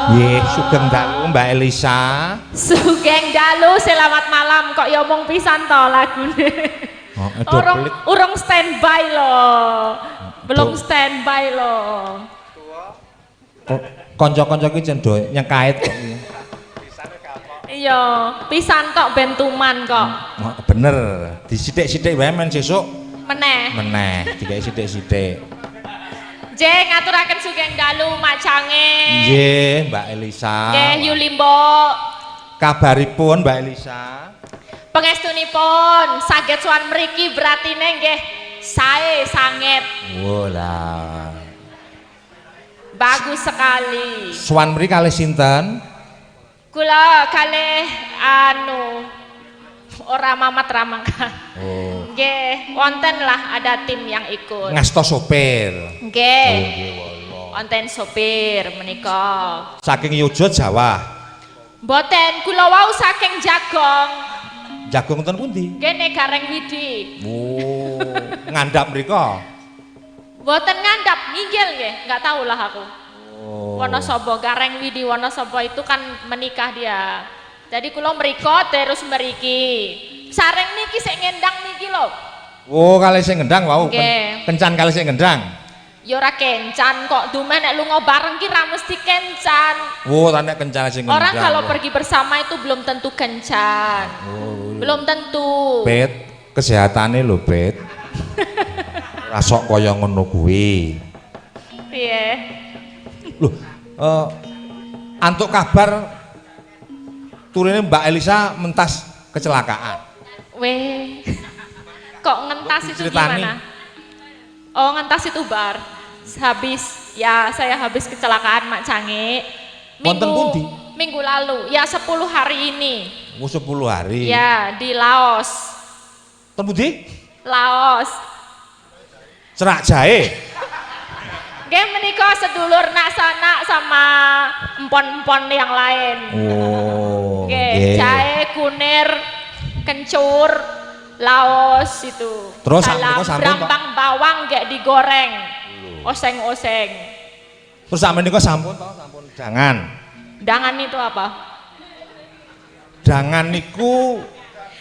Nggih, sugeng dalu Mbak Elisa. Sugeng dalu, selamat malam. Kok ya omong pisan to lagune. Oh, urung standby loh. Belum standby loh. Kanca-kanca ki cendho nyekait kok. Iya, pisan tok bentuman kok. Oh, bener, disithik-sithik wae men sesuk. Meneh. Dikai sithik-sithik. Nggih, ngaturaken sugeng dalu macange. Nggih, Mbak Elisa. Nggih, Yuli Mbok. Kabaripun Mbak Elisa? Pangestunipun saged sowan mriki beratine nggih sae sanget. Wolah. Bagus sekali. Sowan mriki kalih sinten? Kula kalih ora mamat ramangka. Oh. Nggih, wonten lah ada tim yang ikut. Ngasta sopir. Nggih. Oh, nggih wallah. Wonten sopir menika. Saking Yojo Jawa. Mboten, kula wau saking Jagong. Jagung ten pundi? Kene Gareng Widi. Oh, ngandhap mriko. Mboten ngandhap, nginggil nggih, enggak tahu lah aku. Oh. Wonosobo, Gareng Widi Wonosobo itu kan menikah dia. Jadi kula mriko terus mriki. Sareng niki sik ngendang niki lho. Oh, kalih sing ngendang wau. Nggih. Kencan kalih sing ngendang. Ya ora kencan kok, dumen nek lunga bareng ki ra mesti kencan. Oh, nek kencan sing ngendang. Orang kalau pergi bersama itu belum tentu kencan. Oh. Belum tentu. Bet, kesehatane lho, Bet. Ora sok kaya ngono kuwi. Piye? Loh, antuk kabar turune Mbak Elisa mentas kecelakaan. Weh. Kok ngentas itu Ceritani. gimana? Oh, ngentas itu bar. Saya habis kecelakaan Mak Cange. Wonten pundi? Minggu lalu. Ya 10 hari ini. Oh, 10 hari. Ya, di Laos. Ten pundi? Laos. Cerak Jahe. Nggih menika sedulur nak sanak sama empon-empon yang lain. Oh. Nggih, jahe, kunir, kencur, Laos itu. Terus dalam sampun brambang bawang nggak digoreng. Oseng-oseng. Terus sampe niku sampun to, sampun dangan. Dangan itu apa? Dangan niku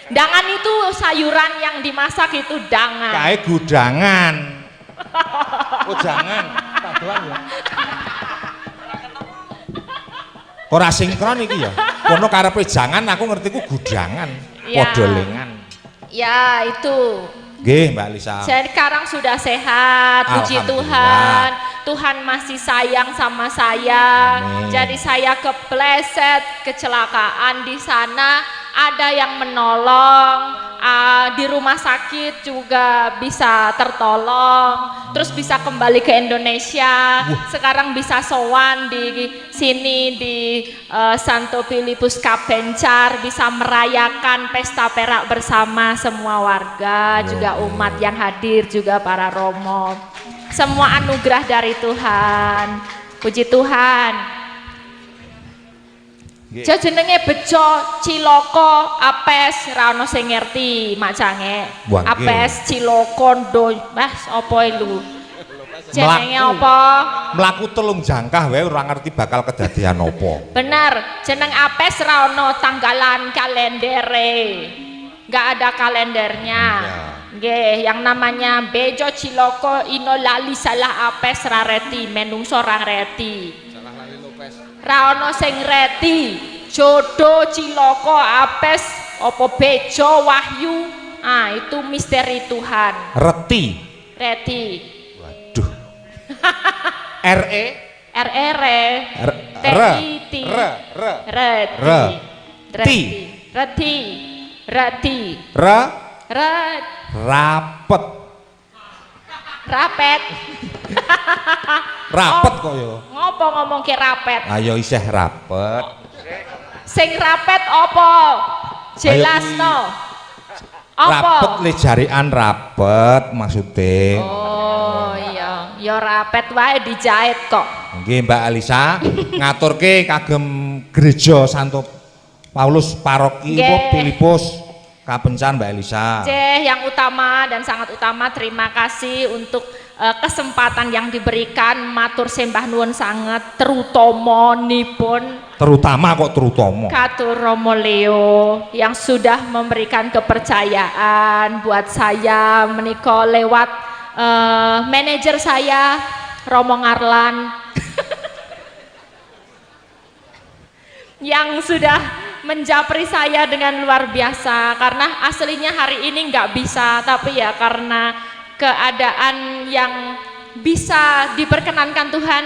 Dangan itu sayuran yang dimasak itu dangan. kae gudangan. Oh, jangan. Tak doang ya. Ora sinkron iki ya. Kono karepe jangan aku ngerti ku gudangan. Ya. Padha lengan. Ya itu. Nggih, Mbak Lisa. Jadi sekarang sudah sehat, puji Tuhan. Tuhan masih sayang sama saya. Amin. Jadi saya kepleset, kecelakaan di sana, ada yang menolong. Di rumah sakit juga bisa tertolong. Terus bisa kembali ke Indonesia. Sekarang bisa sowan di sini di Santo Filipus Kabencar, bisa merayakan pesta perak bersama semua warga, juga umat yang hadir, juga para romo. Semua anugerah dari Tuhan. Puji Tuhan. Jenenge bejo, ciloko, apes, ra ono sing ngerti Mak Cange. Wah, nggih. Apes, ciloko, ndo, mas apa lu? Jenenge apa? Mlaku telung jangkah wae ora ngerti bakal kedadian apa. Bener, jeneng apes ra ono tanggalan kalendere. Nggak ada kalendernya. Nggih, yang namanya bejo, ciloko, ino lali salah apes rareti, menungso ra reti. Ra ono sing reti, jodoh, ciloko, apes, opo bejo, wahyu, itu misteri Tuhan. Reti. Reti. Waduh. RE RR. Reti. Reti. Reti. Reti. Rapet. Rapet. Rapet kok ya. Ngopo ngomong ke rapet? Ayo isih rapet. Sing rapet opo? Jelasno. Rapet Apa? le jarian rapet maksudnya. Oh iya, ya rapet wae dijahit kok. Nggih Mbak Alisa, ngaturke kagem gereja Santo Paulus Paroki Nggih. Filipus Kabencar Mbak Elisa. Yang utama dan sangat utama terima kasih untuk kesempatan yang diberikan, matur sembah nuwun sangat Terutama kok terutama Katur Romo Leo yang sudah memberikan kepercayaan buat saya menika lewat manajer saya Romo Ngarlan yang sudah menjapri saya dengan luar biasa, karena aslinya hari ini nggak bisa, tapi ya karena keadaan yang bisa diperkenankan Tuhan,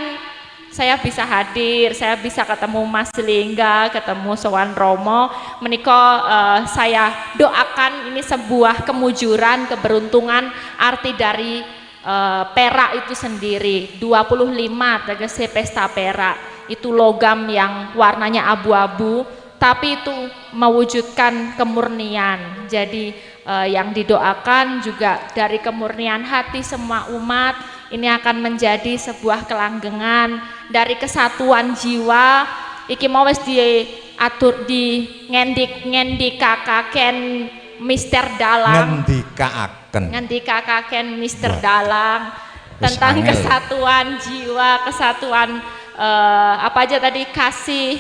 saya bisa hadir, saya bisa ketemu Mas Lingga, ketemu Sowan Romo. Menika saya doakan ini sebuah kemujuran, keberuntungan, arti dari perak itu sendiri. 25 tegese pesta perak, itu logam yang warnanya abu-abu, tapi itu mewujudkan kemurnian. Jadi yang didoakan juga dari kemurnian hati semua umat, ini akan menjadi sebuah kelanggengan dari kesatuan jiwa. Iki mau wis diatur di ngendikakaken Mister Dalang, ngendikakaken Mister Dalang tentang kesatuan jiwa, kesatuan apa aja tadi, kasih.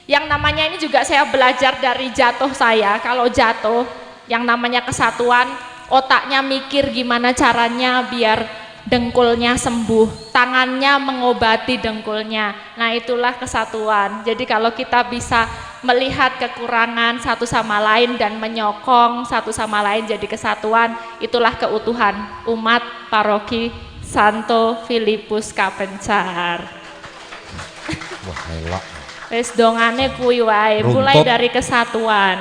Yang namanya ini juga saya belajar dari jatuh saya. Kalau jatuh, yang namanya kesatuan, otaknya mikir gimana caranya biar dengkulnya sembuh, tangannya mengobati dengkulnya. Nah, itulah kesatuan. Jadi kalau kita bisa melihat kekurangan satu sama lain dan menyokong satu sama lain jadi kesatuan, itulah keutuhan umat paroki Santo Filipus Kapencar. Wah, elok. Wis dongane kuwi wae, mulai dari kesatuan.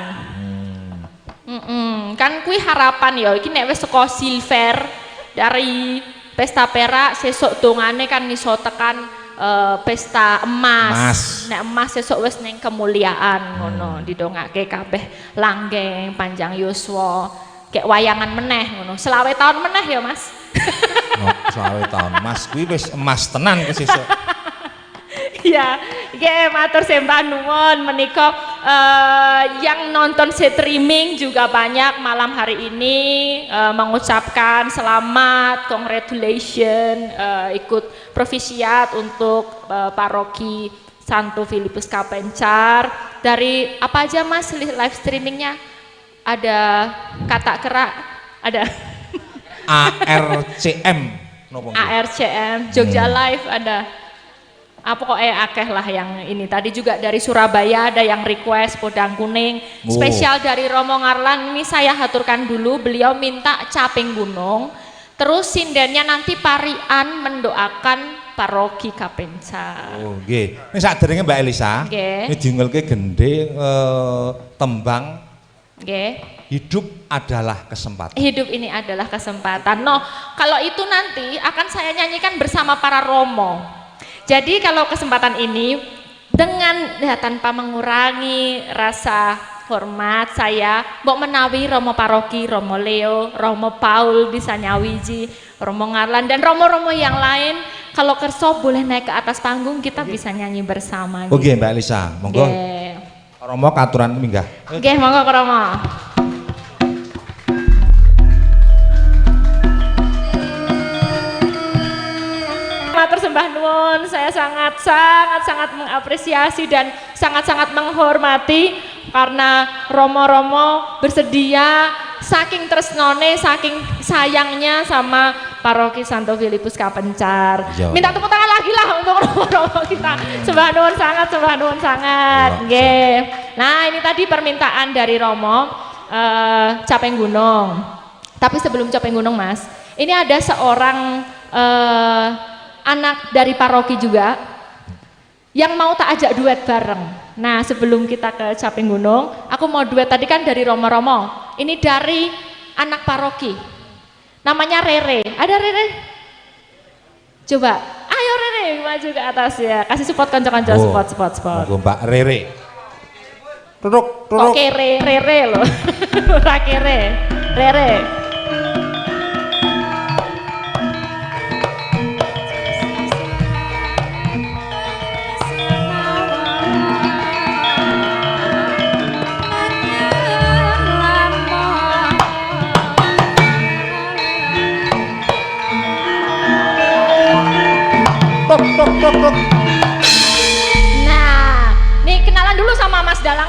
Kan kuwi harapan ya, iki nek wis saka silver dari pesta perak, sesuk dongane kan iso tekan pesta emas. Nek emas sesuk wis ning kemuliaan ngono, didongake kabeh langgeng panjang yuswa, kayak wayangan meneh ngono. 20 tahun meneh ya, Mas. No, 20 tahun. Mas kuwi wis emas tenan ke sesuk. Ya, matur sembah nuwun menika yang nonton streaming juga banyak malam hari ini mengucapkan selamat, congratulations, ikut provisiat untuk paroki Santo Filipus Kapencar. Dari apa aja Mas live streamingnya? Ada kata kerak, ada ARCM, ARCM, Jogja Live ada. Apa kok akeh lah yang ini. Tadi juga dari Surabaya ada yang request podang kuning spesial dari Romo Ngarlan. Ini saya haturkan dulu, beliau minta caping gunung, terus sindennya nanti parian mendoakan paroki Kapencar. Oh nggih. Ini sadurunge Mbak Elisa, ini jingelke gende tembang hidup adalah kesempatan. Hidup ini adalah kesempatan. No, kalau itu nanti akan saya nyanyikan bersama para Romo. Jadi kalau kesempatan ini dengan tanpa mengurangi rasa hormat saya, mbok menawi Romo Paroki, Romo Leo, Romo Paul bisa nyawiji, Romo Ngarlan dan Romo-Romo yang lain, kalau kerso boleh naik ke atas panggung, kita bisa nyanyi bersama. Oke Mbak Elisa, monggo. Romo katuran minggah. Oke, monggo ke Romo. Matur sembah nuwun, saya sangat mengapresiasi dan sangat menghormati karena Romo-romo bersedia saking tresnone, saking sayangnya sama paroki Santo Filipus Kapencar. Minta tepuk tangan lagi lah untuk Romo-romo kita. Sembah nuwun sangat. Nggih. Nah, ini tadi permintaan dari Romo Capeng Gunung. Tapi sebelum Capeng Gunung, Mas, ini ada seorang anak dari paroki juga yang mau tak ajak duet bareng. Nah, sebelum kita ke Caping Gunung, aku mau duet tadi kan dari Romo-romo. Ini dari anak paroki. Namanya Rere. Ada Rere? Coba. Ayo Rere, maju ke atas ya. Kasih support kanca-kanca, support. Mbak Rere. Turuk. Kok kere, Rere loh. Ora kere. Rere.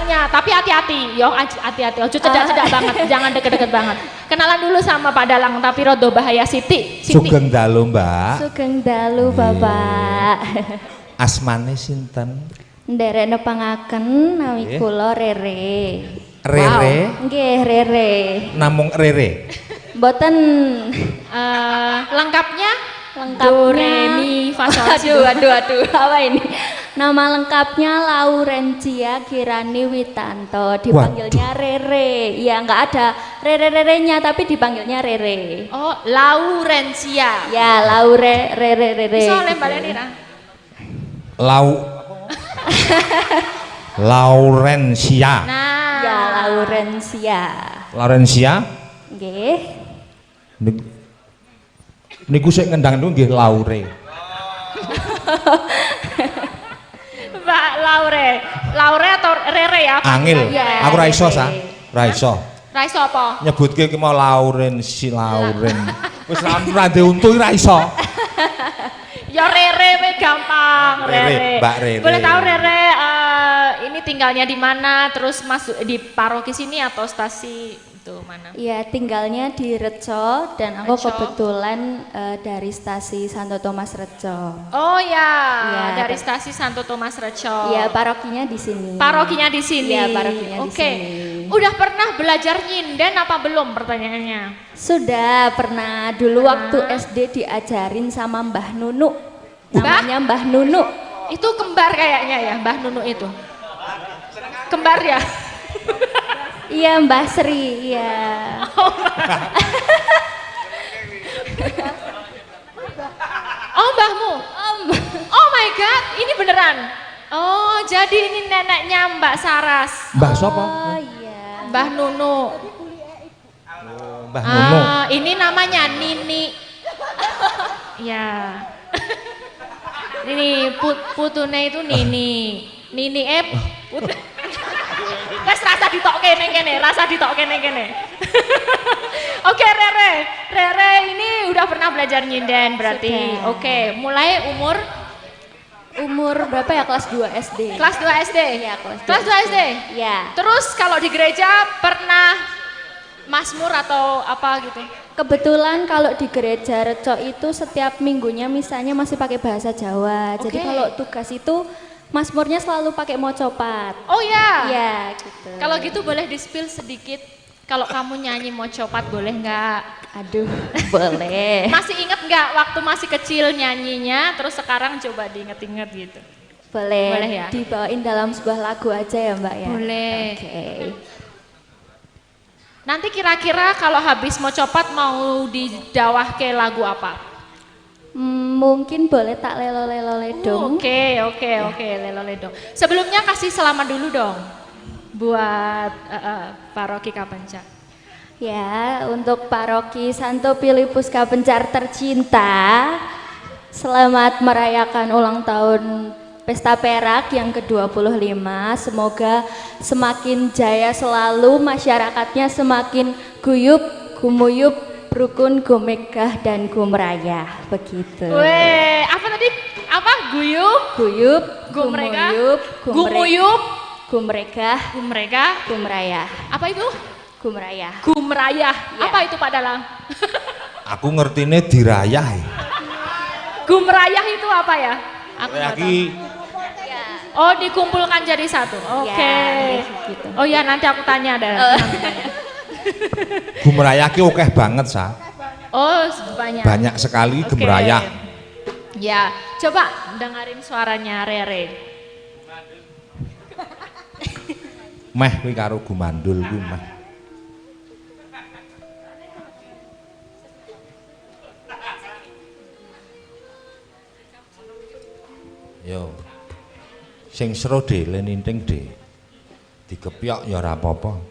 semuanya, tapi hati-hati, yo hati-hati, ojo cedak-cedak banget, jangan deket-deket banget. Kenalan dulu sama Pak Dalang, tapi rodo bahaya Siti. Sugeng dalu Mbak. Sugeng dalu Bapak. Asmane sinten? Nderek nepangaken nami kula Rere. Rere? Nggih, Rere. Namung Rere. Mboten lengkapnya? Lengkapnya Do, re, mi, fa, sol, si, do. aduh, apa ini? Nama lengkapnya Laurencia Kirani Witanto, dipanggilnya Rere. Ya nggak ada Rere-rerenya, tapi dipanggilnya Rere. Oh, Laurencia. Ya, Rere. Bisa lembalnya nih, Laurencia. Nah. Ya, Laurencia. Laurencia? Nggih. Niku sik ngendang niku nggih Laure. Mbak Laure atau Rere ya? Angil. Ya, Aku ra iso Rere. sa. Ra iso. Ra iso apa? Nyebutke ki mau Lauren. Wis ra ndek untu ra iso. Ya Rere we gampang, Rere. Mbak Rere. Boleh tahu Rere ini tinggalnya di mana? Terus masuk di paroki sini atau stasi itu mana? Iya, tinggalnya di Reco dan aku Reco. kebetulan dari stasi Santo Thomas Reco. Oh ya, Ya, dari stasi Santo Thomas Reco. Iya, parokinya di sini. Parokinya di sini. Iya, parokinya di Oke. sini. Udah pernah belajar nyinden apa belum pertanyaannya? Sudah pernah dulu waktu SD diajarin sama Mbah Nunu. Namanya Mbah Nunu. Itu kembar kayaknya ya, Mbah Nunu itu. Kembar ya? Iya, Mbah Sri, iya. Oh, mbahmu? Oh my god, ini beneran? Oh, jadi ini neneknya Mbak Saras. Mbah sapa? Oh iya. Mbah Nunu. Mbah Nunu. Ini namanya Nini. Ya. Ini putune itu Nini. Nini Wes rasa ditokke ning kene, Oke, Rere ini udah pernah belajar nyinden berarti. Sudah. Oke, mulai umur Berapa ya? Kelas 2 SD. kelas 2 SD. Iya, kelas 2 Kelas 2 SD. Iya. Terus kalau di gereja pernah Mazmur atau apa gitu? Kebetulan kalau di gereja Reco itu setiap minggunya misalnya masih pakai bahasa Jawa. Jadi Oke. kalau tugas itu Mazmurnya selalu pakai mocopat. Oh ya. Iya, gitu. Kalau gitu boleh di-spill sedikit. Kalau kamu nyanyi mocopat boleh nggak? Aduh, boleh. Masih inget nggak waktu masih kecil nyanyinya, terus sekarang coba diinget-inget gitu? Boleh. Boleh ya? Dibawain dalam sebuah lagu aja ya, Mbak ya. Boleh. Oke. Nanti kira-kira kalau habis mocopat mau didawah ke lagu apa? Mungkin boleh tak lelo-lelo ledong. Oke, lelo ledong. Sebelumnya kasih selamat dulu dong buat paroki Kapencar. Ya, untuk paroki Santo Filipus Kapencar tercinta, selamat merayakan ulang tahun Pesta Perak yang ke-25. Semoga semakin jaya selalu, masyarakatnya semakin guyup, gumuyup, rukun, gumegah, dan gumrayah. Begitu. Weh, apa tadi? Apa? Guyup? Guyup, Gumrega? gumuyup, Gumuyup? gumregah, Gumrega? gumrayah. Apa itu? Gumrayah. Gumrayah. Ya. Apa itu Pak Dalang? Aku ngertine dirayah. Gumrayah itu apa ya? Aku nggak tahu. Iki Oh, dikumpulkan jadi satu. Oke. Ya, gitu. Oh ya, nanti aku tanya ada. Gumrayah ki akeh banget sa. Oh, banyak. Banyak sekali Oke. gemrayah. Ya, coba dengerin suaranya Rere. Meh kuwi karo gumandul kuwi meh. Yo. Sing sero de leninting de. Dikepyok ya ora apa-apa.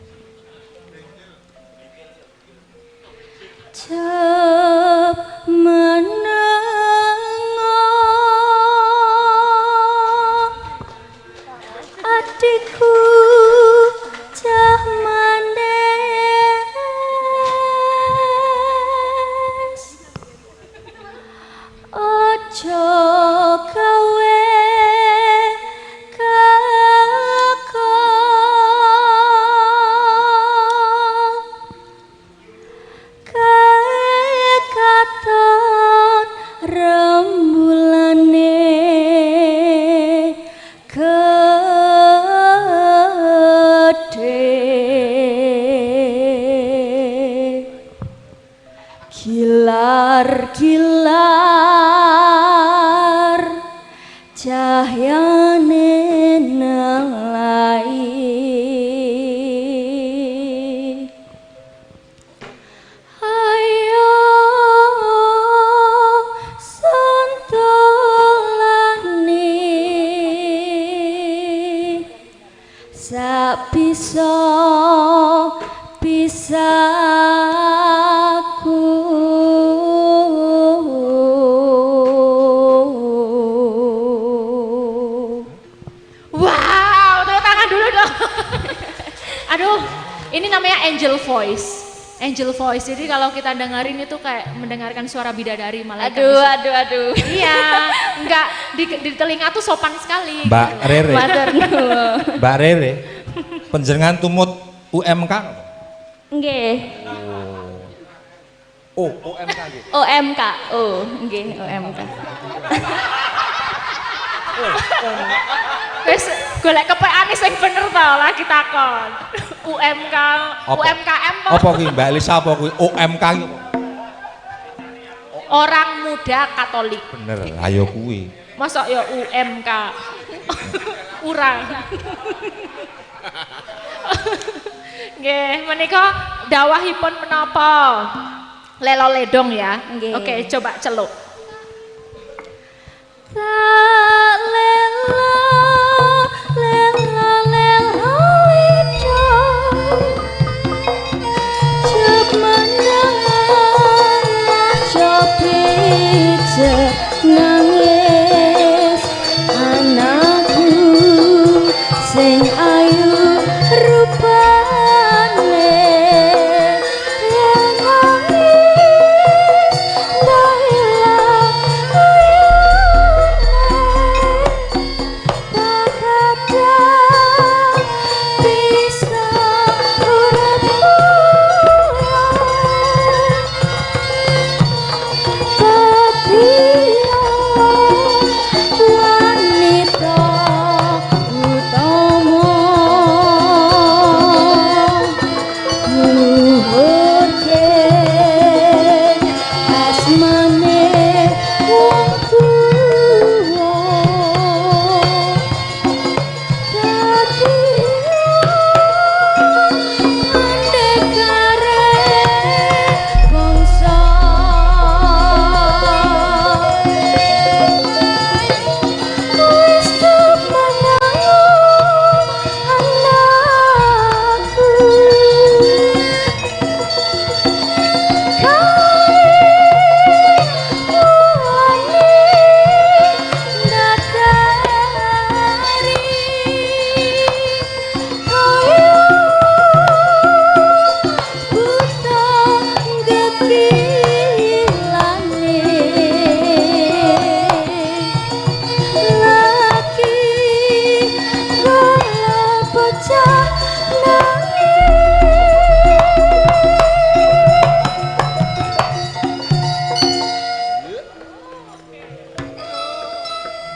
Cep menengok adikku cah mandes ojo gawe kakon Gilar-gilar cahyane nelai ayo santolani sak bisaku. Wow, tepuk tangan dulu dong. Aduh, ini namanya angel voice. Angel voice. Jadi kalau kita dengerin itu kayak mendengarkan suara bidadari malaikat. Aduh. Iya, enggak di telinga tuh sopan sekali. Mbak gitu. Rere. Mbak Rere. Penjenengan tumut UMK? Nggih. Oh, UMK nggih. OMK. Oh, nggih, OMK. Wis golek kepeane sing bener to lagi takon. UMK, Apa? UMKM to? Apa kuwi Mbak Elisa apa kuwi UMK iki? Orang Muda Katolik. Bener, ayo kuwi. Masa ya UMK. Urang. Nggih, menika dawahipun menapa? Lelo ledong ya. Nggih. Oke, coba celuk. Tak lela lidang Cep mendengar coba nangis anakku sing ayu rupane yang nangis dahilah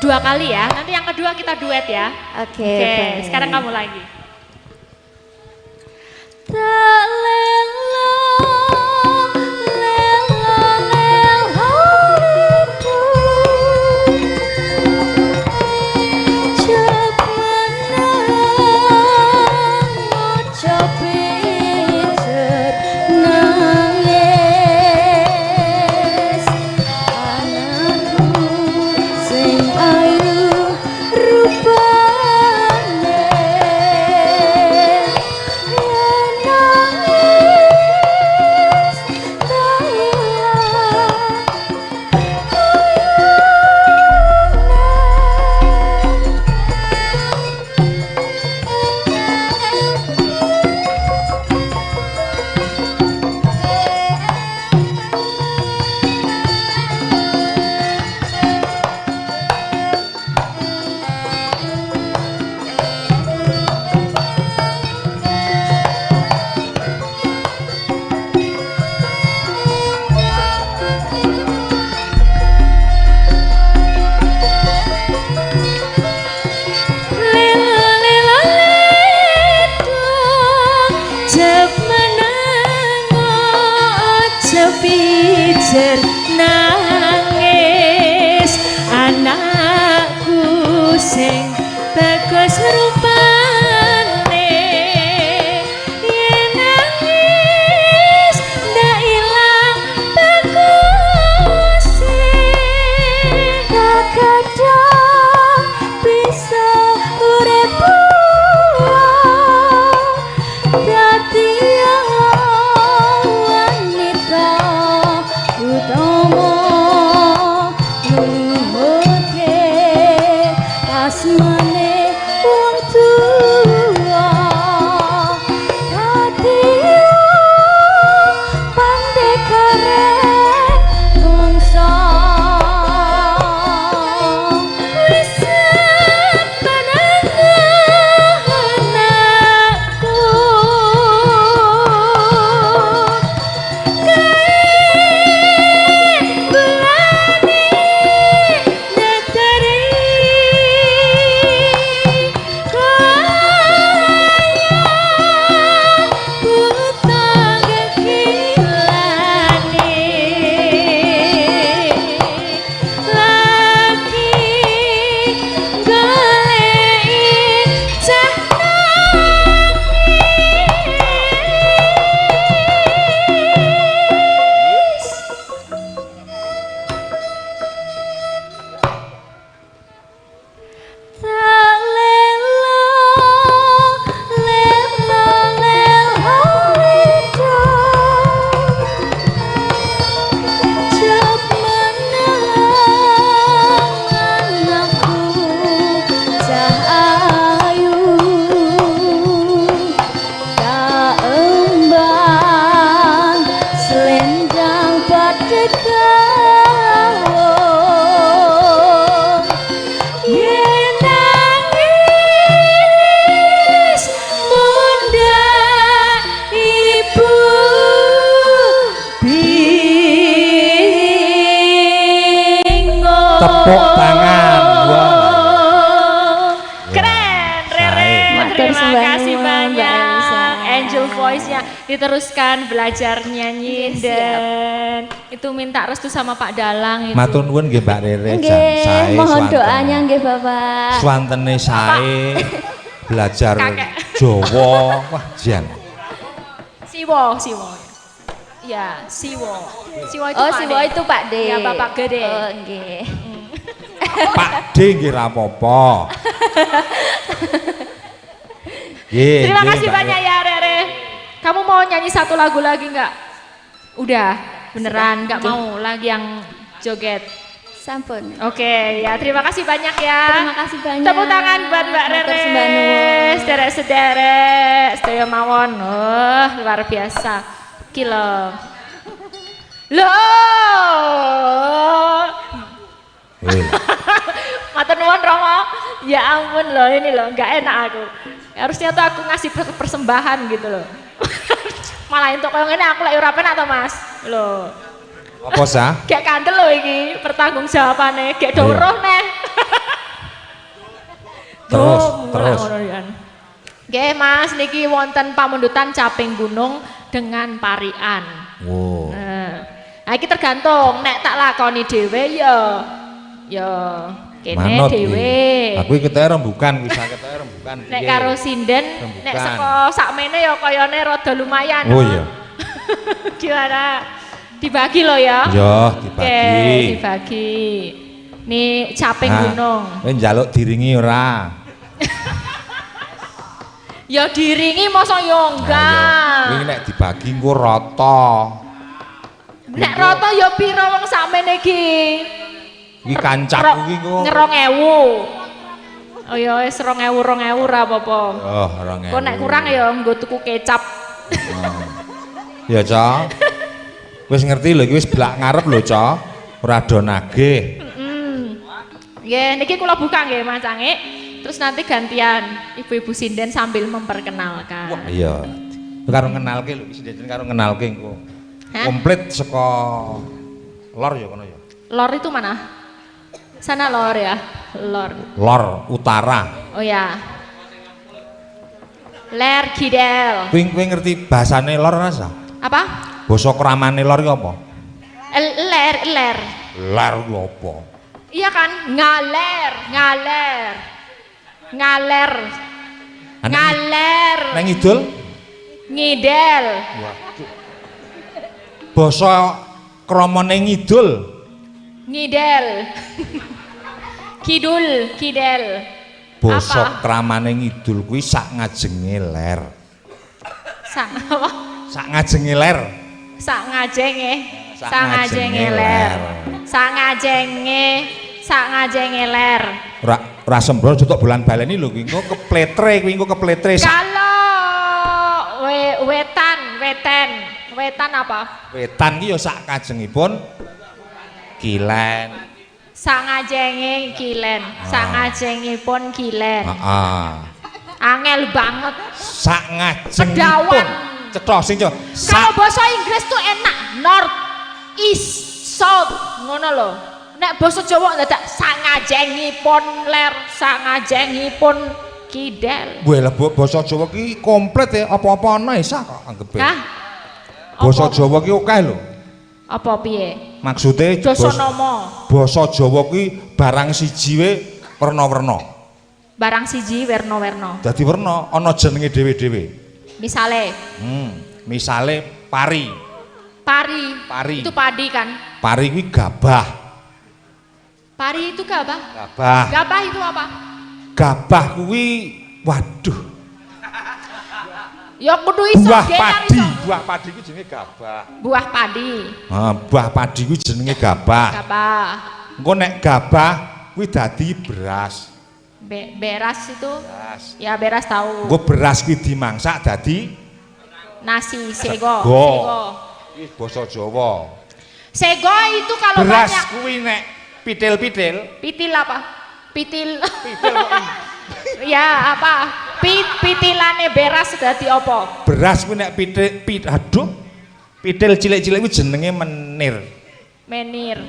Dua kali ya, nanti yang kedua kita duet ya. Oke, sekarang kamu lagi. Tak lela lidang Cep mendengar coba nangis anakku sing ayu rupane yen nangis dahilah Cep menengok cepi jejer nangis anakku sing bagus rupane yen nangis ndak ilang baguse kadang bisa urip dadi wanita utama luhurke asmane wong tua dadi pandai karep bangsa wis tepuk tangan. Wow. Keren, Rere. Terima kasih banyak. Angel voice-nya diteruskan belajar nyanyi dan itu minta restu sama Pak Dalang itu. Matur nuwun nggih Mbak Rere. Nggih, mohon doanya nggih Bapak. Swantene sae belajar Jawa. Wah, jan. Siwo. Ya, Siwo. Siwo itu Pak Siwo itu Pak D. Ya, Bapak Gede. Oh, nggih. Pak D nggih ra apa-apa. Terima kasih banyak ya Rere. Kamu mau nyanyi satu lagu lagi nggak? Udah, beneran nggak mau lagi yang joget. Sampun. Oke, ya terima kasih banyak ya. Terima kasih banyak. Tepuk tangan buat Mbak Rere. Sederek-sederek, sedaya mawon. Luar biasa. Kilo. Loh. Matur nuwun Romo. Ya ampun loh, ini loh nggak enak aku. Harusnya tuh aku ngasih persembahan gitu loh. Malah untuk yang ini aku lagi ora penak to Mas. Loh. Apa sah? Kayak kandel loh ini pertanggung jawabannya. Kayak doroh neh. Terus. Oke Mas, niki wonten pamundutan caping gunung dengan parian. Wow. Nah, iki tergantung nek tak lakoni dhewe ya kene dhewe. Aku iki kete rembukan, bisa kete rembukan. Nek karo sinden, nek saka sakmene ya kayane rada lumayan. Oh iya. Gimana? Dibagi lo ya? Iya, dibagi. Oke, dibagi. Nih caping gunung. Kowe njaluk diringi ora? Ya diringi masa ya enggak. Kuwi nek dibagi engko rata. Nek rata ya pira wong sakmene iki? Iki kancaku iki kok 2000. Oh ya wis 2000 ora apa-apa. Oh, 2000. Kok nek kurang ya nggo tuku kecap. Ya, Ca. Wis ngerti lho iki wis blak ngarep lho, Ca. Ora do nagih. Nggih, niki kula buka nggih Mas Cangik. Terus nanti gantian ibu-ibu sinden sambil memperkenalkan. Wah, iya. Karo ngenalke lho, sinden karo ngenalke engko. Komplit saka lor ya kono ya. Lor itu mana? Sana lor ya, lor. Lor utara. Oh ya. Ler kidel. Kowe ngerti bahasane lor rasa? Apa? Basa kramane lor ki apa? Ler. Ler ku apa? Iya kan? Ngaler. Ngaler. Nang ngidul? Ngidel. Waduh. Basa kramane ngidul. Ngidel. Kidel. Basa kramane ngidul kuwi sak ngajenge ler. Sak apa? Sak ngajenge ler. Sak ngajenge ler. Sak ngajenge ler. Ora sembrono cetok bulan baleni lho kuwi engko kepletre Kalau wetan apa? Wetan ki ya sak kajengipun kilen. Sak ngajenge kilen. Sak ngajengipun kilen. Heeh. Angel banget. Sak ngajengipun. Kedawan. Cetha sing Kalau bahasa Inggris tuh enak. North, East, South, ngono lho. Nek basa Jawa dadak sangajengipun ler, sangajengipun kidel. Wah, lah basa Jawa ki komplit ya, apa-apa ana isa kok anggepe. Hah? Basa Jawa ki akeh lho. Apa piye? Maksude Dasanama. Basa Jawa ki barang siji we werna-werna. Barang siji werna-werna. Dadi werna ana jenenge dhewe-dhewe. Misale, misale pari. Itu padi kan? Pari kuwi gabah. Pari itu gabah? Gabah. Gabah itu apa? Gabah kuwi waduh. Ya kudu iso buah padi kuwi jenenge gabah. Buah padi. Buah padi kuwi jenenge gabah. Engko nek gabah kuwi dadi beras. Beras itu? Beras. Ya beras tahu. Engko beras kuwi dimangsak dadi nasi sego. Iki basa Jawa. Sego itu kalau beras banyak. Kuwi nek pitil-pitil. Pitil apa? Pitil ya apa? Pitilane beras dadi apa? Beras kuwi nek pitil cilik-cilik kuwi jenenge menir. Menir.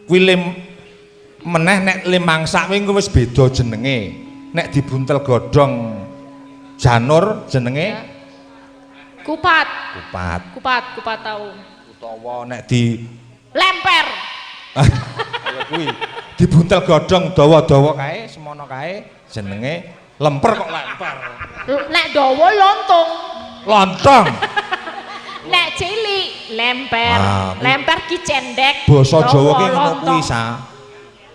Kuwi meneh nek limangsak kuwi wis beda jenenge. Nek dibuntel godhong janur jenenge kupat tahu. Utawa nek di lemper. Kaya kuwi dibuntel godhong dawa-dawa kae semono kae jenenge lemper kok lemper. Nek dawa lontong. Nek cilik lemper. Lemper ki cendek. Basa Jawa ki ngono kuwi sa.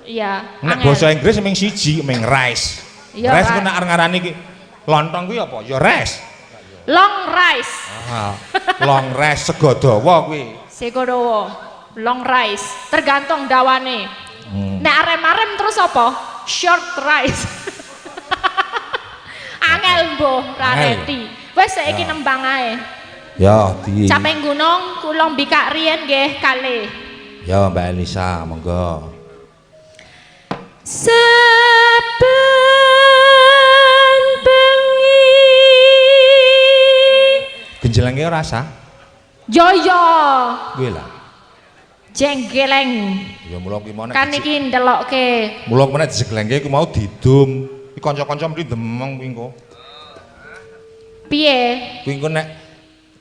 Iya. Nek basa Inggris mung siji mung rice. Rice ku nek ngarani ki lontong kuwi apa? Ya rice. Long rice. Long rice sego dawa kuwi. Sego dawa. Long rice. Tergantung dawane. Nek arem-arem terus apa? Short rice. Angel mbuh rareti. Wis saiki nembang ae. Ya, di. Caping gunung kula mbikak riyen nggih kalih. Ya, Mbak Elisa, monggo. Saben bengi Genjelenge ora sah? Yo yo. Kuwi lah. Jenggeleng. Ya mula kuwi mau nek kan iki ndelokke. Mula meneh diseglengke ku mau didum. Iki kanca-kanca mriki demeng kuwi engko. Piye? Kuwi engko nek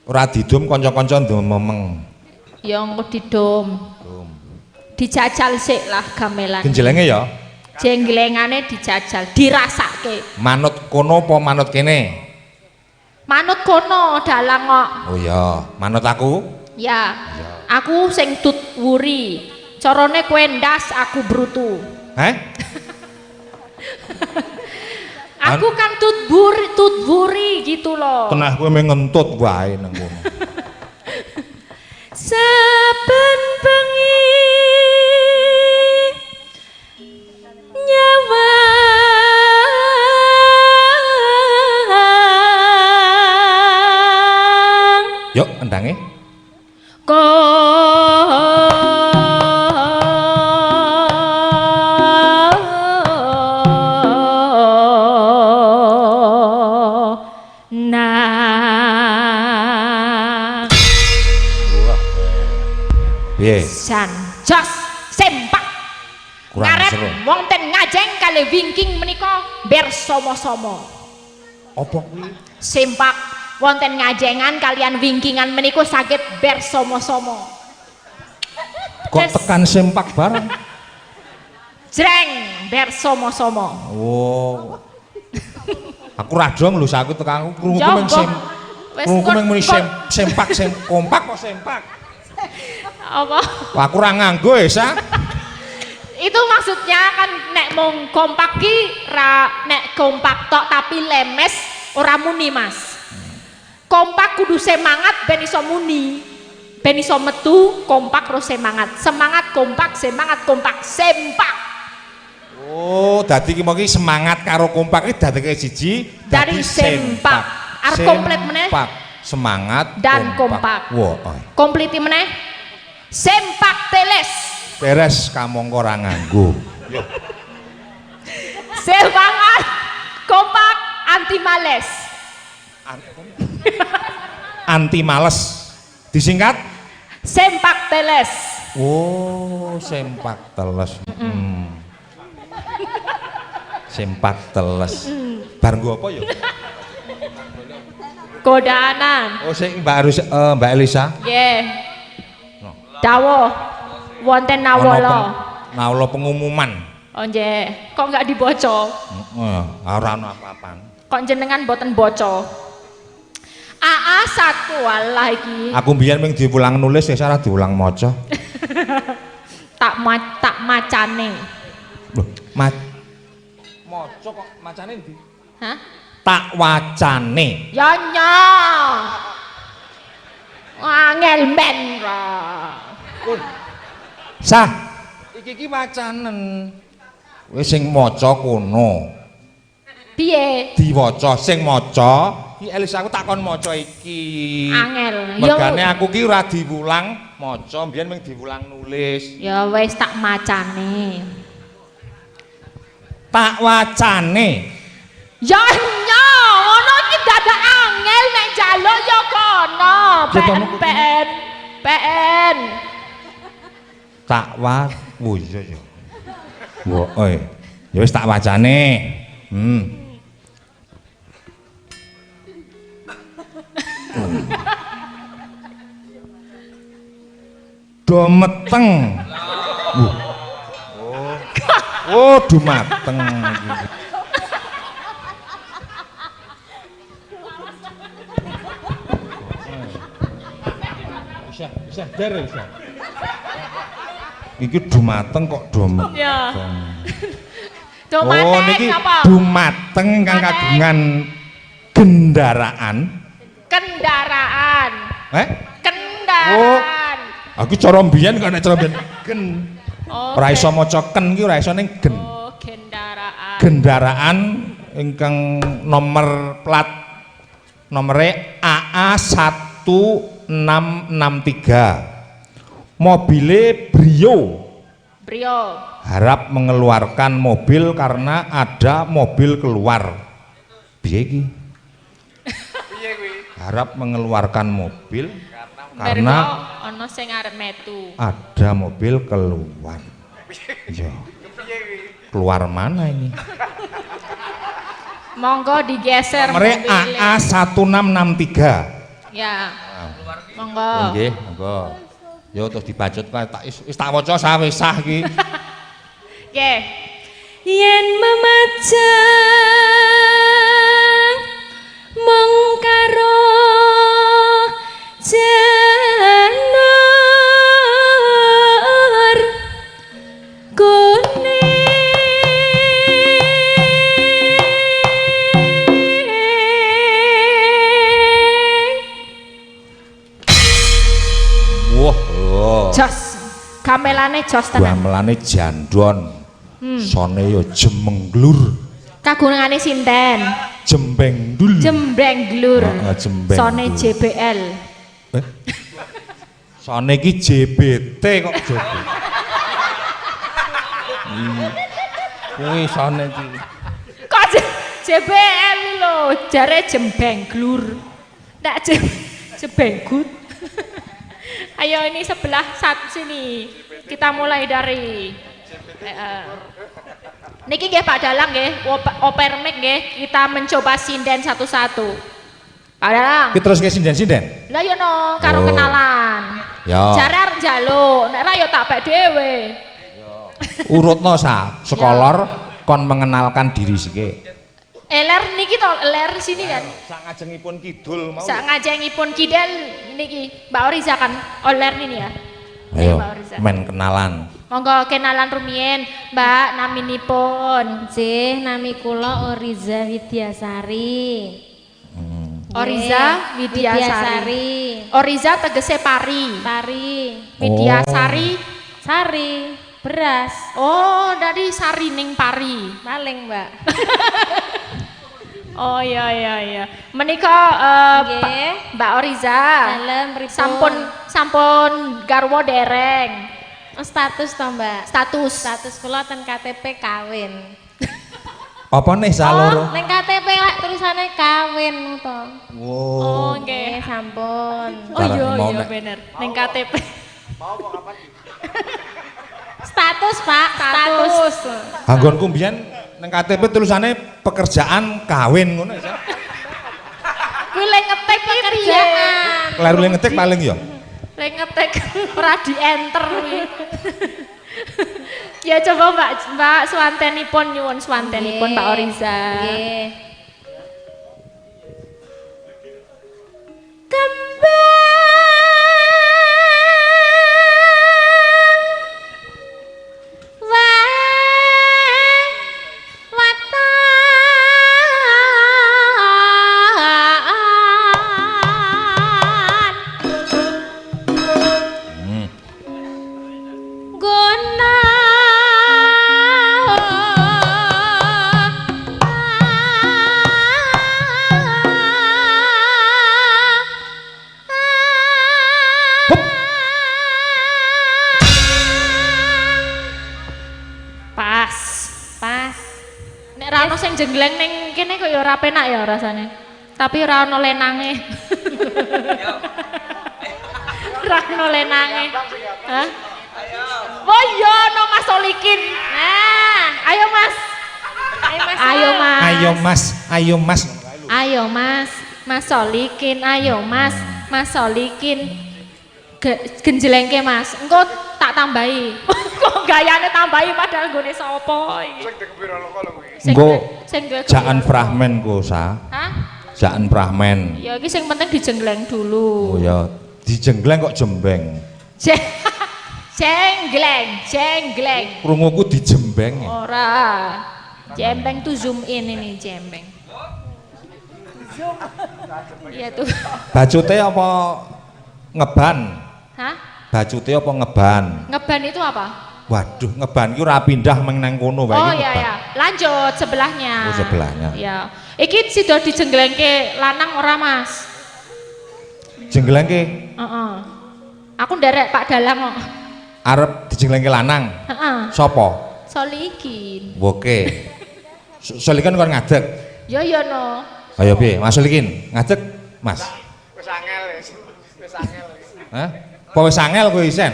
ora didum kanca-kanca demeng. Ya engko didum. Dijajal sik lah gamelan. Genjelenge ya? Jengglengane dijajal, dirasake. Manut kono apa manut kene? Manut kono dalang kok. Oh iya, manut aku? Ya. Aku sing tut wuri. Carane kowe ndas, aku brutu. Heh? Aku kan tut wuri gitu loh. Tenah kowe ngentut wae nang kono. saben bengi nyawa Yuk endange. San jos sempak ngarep wonten ngajeng kali wingking menika bersama-sama. Apa kuwi? Sempak wonten ngajengan kalian wingkingan meniku saged bersomo-somo. Kok tekan sempak bareng? Jreng bersomo-somo. Oh. Aku radong lho saku tekan krungu Ya, mung krungu mung sempak kompak kok sempak. Apa? Aku ora nganggo Sa. Itu maksudnya kan nek mung kompak ki nek kompak tok tapi lemes ora muni Mas. Kompak kudu semangat ben iso muni. Ben iso metu kompak terus semangat. Semangat kompak, semangat kompak, sempak. Oh, dadi ki mengki semangat karo kompak iki dadeke siji dari sempak. Arep komplit meneh. Semangat dan kompak. Wah, kompliti meneh. Sempak teles. Beres kamangka ora nganggo. Yo. Semangat kompak anti males. Anti males. Disingkat sempak teles. Oh, sempak teles. Sempak teles. Bar nggo apa ya? Godaanan. Oh, sing Mbak Elisa. Nggih. Dawuh wonten nawala. Nawala pengumuman. Oh nggih. Kok enggak dibaca? Heeh, ora ana apa-apaan. Kok jenengan boten baca? AA satu walah iki. Aku mbiyen mung diulang nulis ya ora diulang maca. tak macane. Loh, maca kok macane ndi? Hah? Tak wacane. Ya nya. Angel men ra. Sah. Iki wacanen. Wis sing maca kono. Piye? Diwaca sing maca. Iki Elisa aku takon maca iki. Angel. Mergane aku ki ora diwulang maca, mbiyen mung diwulang nulis. Ya wis tak macane. Tak wacane. Ya nya, ngono iki dadak angel nek njaluk ya kono. PN. Tak oh iya ya. Wah, ya wis tak wacane. Dometeng. Oh, dumateng iki. Bisa der bisa. Iki dumateng kok dometeng. Ya. Oh, niki apa? dumateng kang kagungan kendaraan. Kendaraan. Kendaraan. Oh, aku cara mbiyen kok nek cara mbiyen gen. Ora iso maca ken iki ora iso ning gen. Oh, kendaraan. Kendaraan ingkang nomor plat nomere AA 1663. Mobile Brio. Harap mengeluarkan mobil karena ada mobil keluar. Piye iki? Harap mengeluarkan mobil karena ana sing arep metu. Ada mobil keluar. Ya. Keluar mana ini? Monggo digeser Nomere AA 1663. Ya. Monggo. Nggih, monggo. Yo terus dibacut tak wis tak waca sawesah iki. Nggih. Yen memajang mung karo janur kuning Wah, jos gamelane jos tenan. gamelane jandon. Sone yo jemenglur. Kagungane sinten? Jembengdul. Jembrengglur. Jembengglur. Sone JBL. Sone iki JBT kok jogo. Kuwi sone iki. Kok JBL lho, jare jembengglur. Ndak jebenggut. Ayo ini sebelah satu sini. Kita mulai dari niki nggih Pak Dalang nggih, oper mic nggih, kita mencoba sinden satu-satu. Kadang. Ki terus ke sinden-sinden. Lah yo no karo kenalan. Ya. Jare arep njaluk, nek ra yo tak pek dhewe. Urutno sekolor kon mengenalkan diri sike. Ler niki to, ler sini kan. Sak ngajengipun kidul mau. Sak ngajengipun kidal niki Mbak Oriza kan. Oh ler ini ya. Ayo, Mbak Oriza. men kenalan. Monggo kenalan rumiyin, Mbak, naminipun. Nggih, nami kula Oriza Widyasari. Oriza Widyasari. Oriza tegese pari. Pari. Widyasari Sari. Beras. oh dari sari ning pari. Maling, Mbak. Oh iya. Menika Nggih. Mbak Oriza. Dalem pripun? Sampun garwa dereng. Status to, Mbak. Status Kula ten KTP kawin. Apa nih saloro? Ning KTP lek tulisane kawin to. Wow. Oh nggih. Sampun. Oh iya Mau iya nek- bener. Ning KTP. Status, Pak. Status. Anggonku mbiyen nang KTP tulisannya pekerjaan kawin ngono ya. Kuwi lek ngetik Pekerjaan. Kleru le ngetik paling ya. Lek ngetik ora di enter kuwi. Ya coba Mbak swantenipun nyuwun swantenipun Mbak Oriza. Nggih. Nek ra ono sing jenggleng ning kene kok ya ora penak ya rasane. Tapi ra ono lenange. Ra ono lenange. Hah? Oh iya ono Mas Solikin. Nah, ayo Mas. Ayo Mas. Ayo Mas, ayo Mas. Ayo Mas. Mas Solikin, ayo Mas. Mas Solikin. Genjlengke Mas. Engko tak tambahi. Kok gayane tambahi padahal nggone sapa iki? Sing dikembira loko lho kuwi. Engko Sing duwe jaan prahmen ku sa. Hah? Jaan prahmen. Ya iki sing penting dijenggleng dulu. Oh ya, dijenggleng kok jembeng. Jenggleng. Krunguku dijembeng. Ora. Jembeng tuh zoom in ini jembeng. Iya tuh. Bacute apa ngeban? Hah? Bacute apa ngeban? Ngeban itu apa? Waduh, ngeban ki ora pindah meneng kono wae Oh iki iya ngeban. ya. Lanjut sebelahnya. Oh, sebelahnya. Ya. Iki sida dijengglengke lanang ora, Mas? Jengglengke Heeh. Aku nderek Pak Dalang kok. arep dijengglengke lanang. Heeh. Sapa? Solikin. Oke. Solikin kon ngadeg. Yo yo no. Ayo piye? Mas Solikin, ngadeg, Mas. Wis angel wis. Wis angel. Hah? Apa wis angel kowe isen?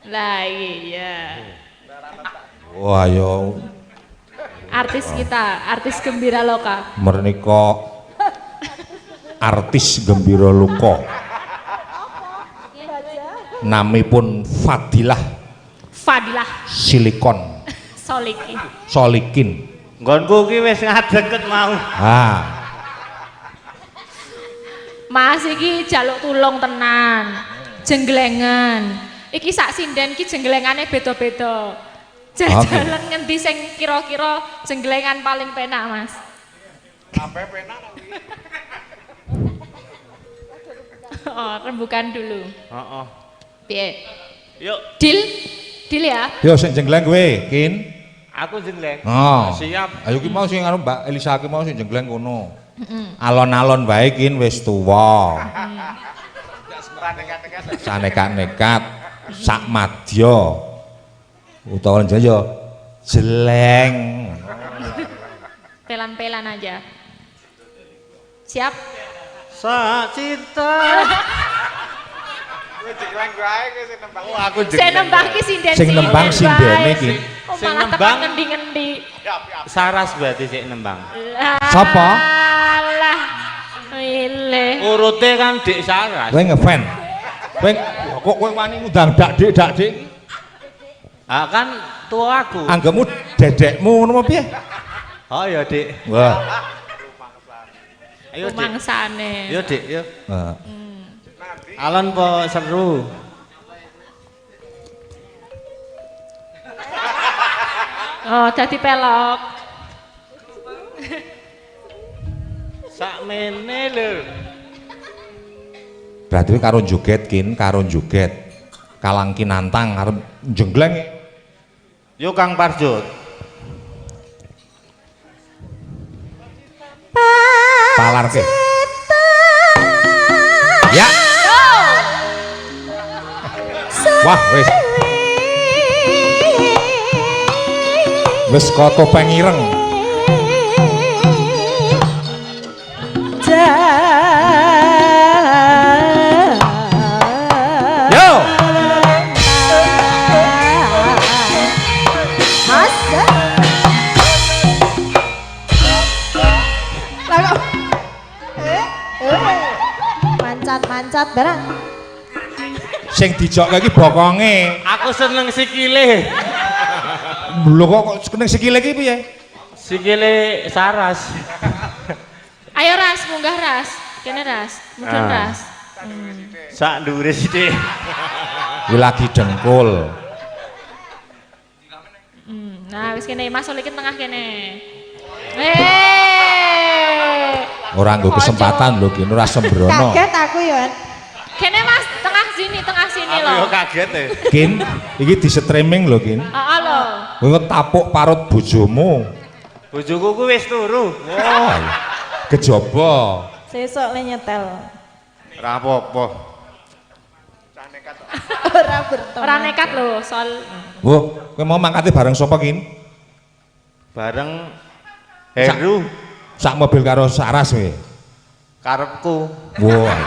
Lah iya. Wah, ayo Artis kita, artis gembira loka. menika artis Gembira Luka. Namipun Fadilah Fadilah Silikon Solikin. Solikin. Nggonku ki wis ngadeket mau. Mas iki jaluk tulung tenan. Jengglengan. Iki sak sinden ki jengglengane beda-beda. Jajalan ngendi sing kira-kira jengglengan paling penak, Mas? Kabeh penak kuwi. Oh, rembukan dulu. Heeh. Piye? Yuk, Deal? Deal ya? Yo sing jenggleng kowe, Kin. aku jengleng. Oh. Siap. Ayo ki mau sing karo Mbak Elisa ki mau sing jenggleng kono. Alon-alon wae Kin wis tuwa. Sanekat-nekat sak madya. Utawa jeneng yo jeleng. Pelan-pelan aja. Siap? Sak cinta. Kuwi jenggleng wae kuwi sing nembang. Oh, aku Saya nembah ki sinden. Sing nembang sindene ki. Oh, Sing malah nembang. tekan ngendi-ngendi. Saras berarti sik nembang. Lah. Sapa? Pilih. Urute kan Dik Saras. Kowe ngefan. Kok kowe wani ngundang dak Dik. Ah kan tua aku. Anggapmu dedekmu ngono apa piye? Oh ya, Dik. Wah. Ayo, Dik. Rumangsane. Yo, Dik, yo. Heeh. Alon po seru. Oh, dadi pelok. Sakmene lho. Berarti kowe karo joget kalang kinantang arep jenggleng. Yo Kang Parjot. Palarke. Ya. Wah, wis. Wis kok topeng ireng. Yo. Mancat barang. Sing dijokke iki bokonge. Aku seneng sikile. Lho kok seneng sikile iki piye? Sikile Saras. Ayo Ras, munggah Ras. Kene Ras, mudhun Ras. Sak ndure sithik. Kuwi lagi dengkul. Nah, wis kene Mas Oli tengah kene. Ora nggo kesempatan lho kene ora sembrono. Kaget aku ya. Kene Mas, tengah sini Aku lho. yo kaget e. Kin, iki di streaming lho Kin. Heeh lho. Kowe tapuk parut bojomu. Bojoku ku wis turu. Wah. Kejaba. Sesuk le nyetel. Ora apa-apa. Ora berteman. Ora nekat lho, soal Wo, kowe mau mangkate bareng sapa Kin? Bareng Heru Sak mobil karo Saras kowe. karepku. Wah.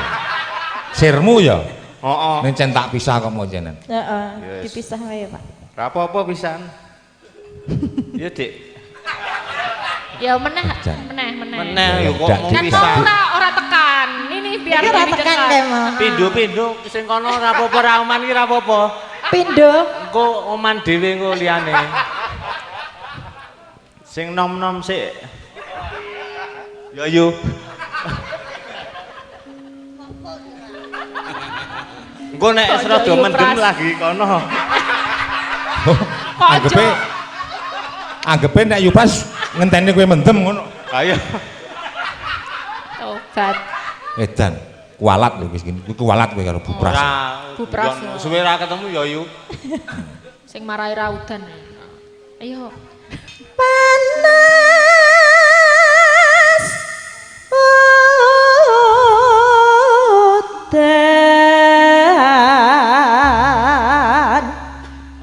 Sirmu ya? Heeh. Ning centak pisah kok moncenen. Heeh, Yes. dipisah wae, Pak. Ora apa-apa pisan. Yo, Dik. ya meneh. Meneh yo kok Dak, mau Dik. Kan pisah. ora tekan. Ini biar Iki ora lebih tekan dekat. kae mah. Pindho-pindho sing kono ora apa-apa, ora oman iki ora apa-apa. Pindho. Engko oman dhewe engko liyane. Sing nom-nom sik. Yo yo. Engko nek Kok rada yo yo, mendem Pras? lagi kono. Anggepe nek Yupas ngenteni kowe mendem ngono. Ayo. Tobat. Edan, kualat lho wis Kin. Kuwi kualat kowe karo Bupras. Ora. Bupras. Suwe ra ketemu yo yo. Sing marahi raudan. Ayo. Panas udan.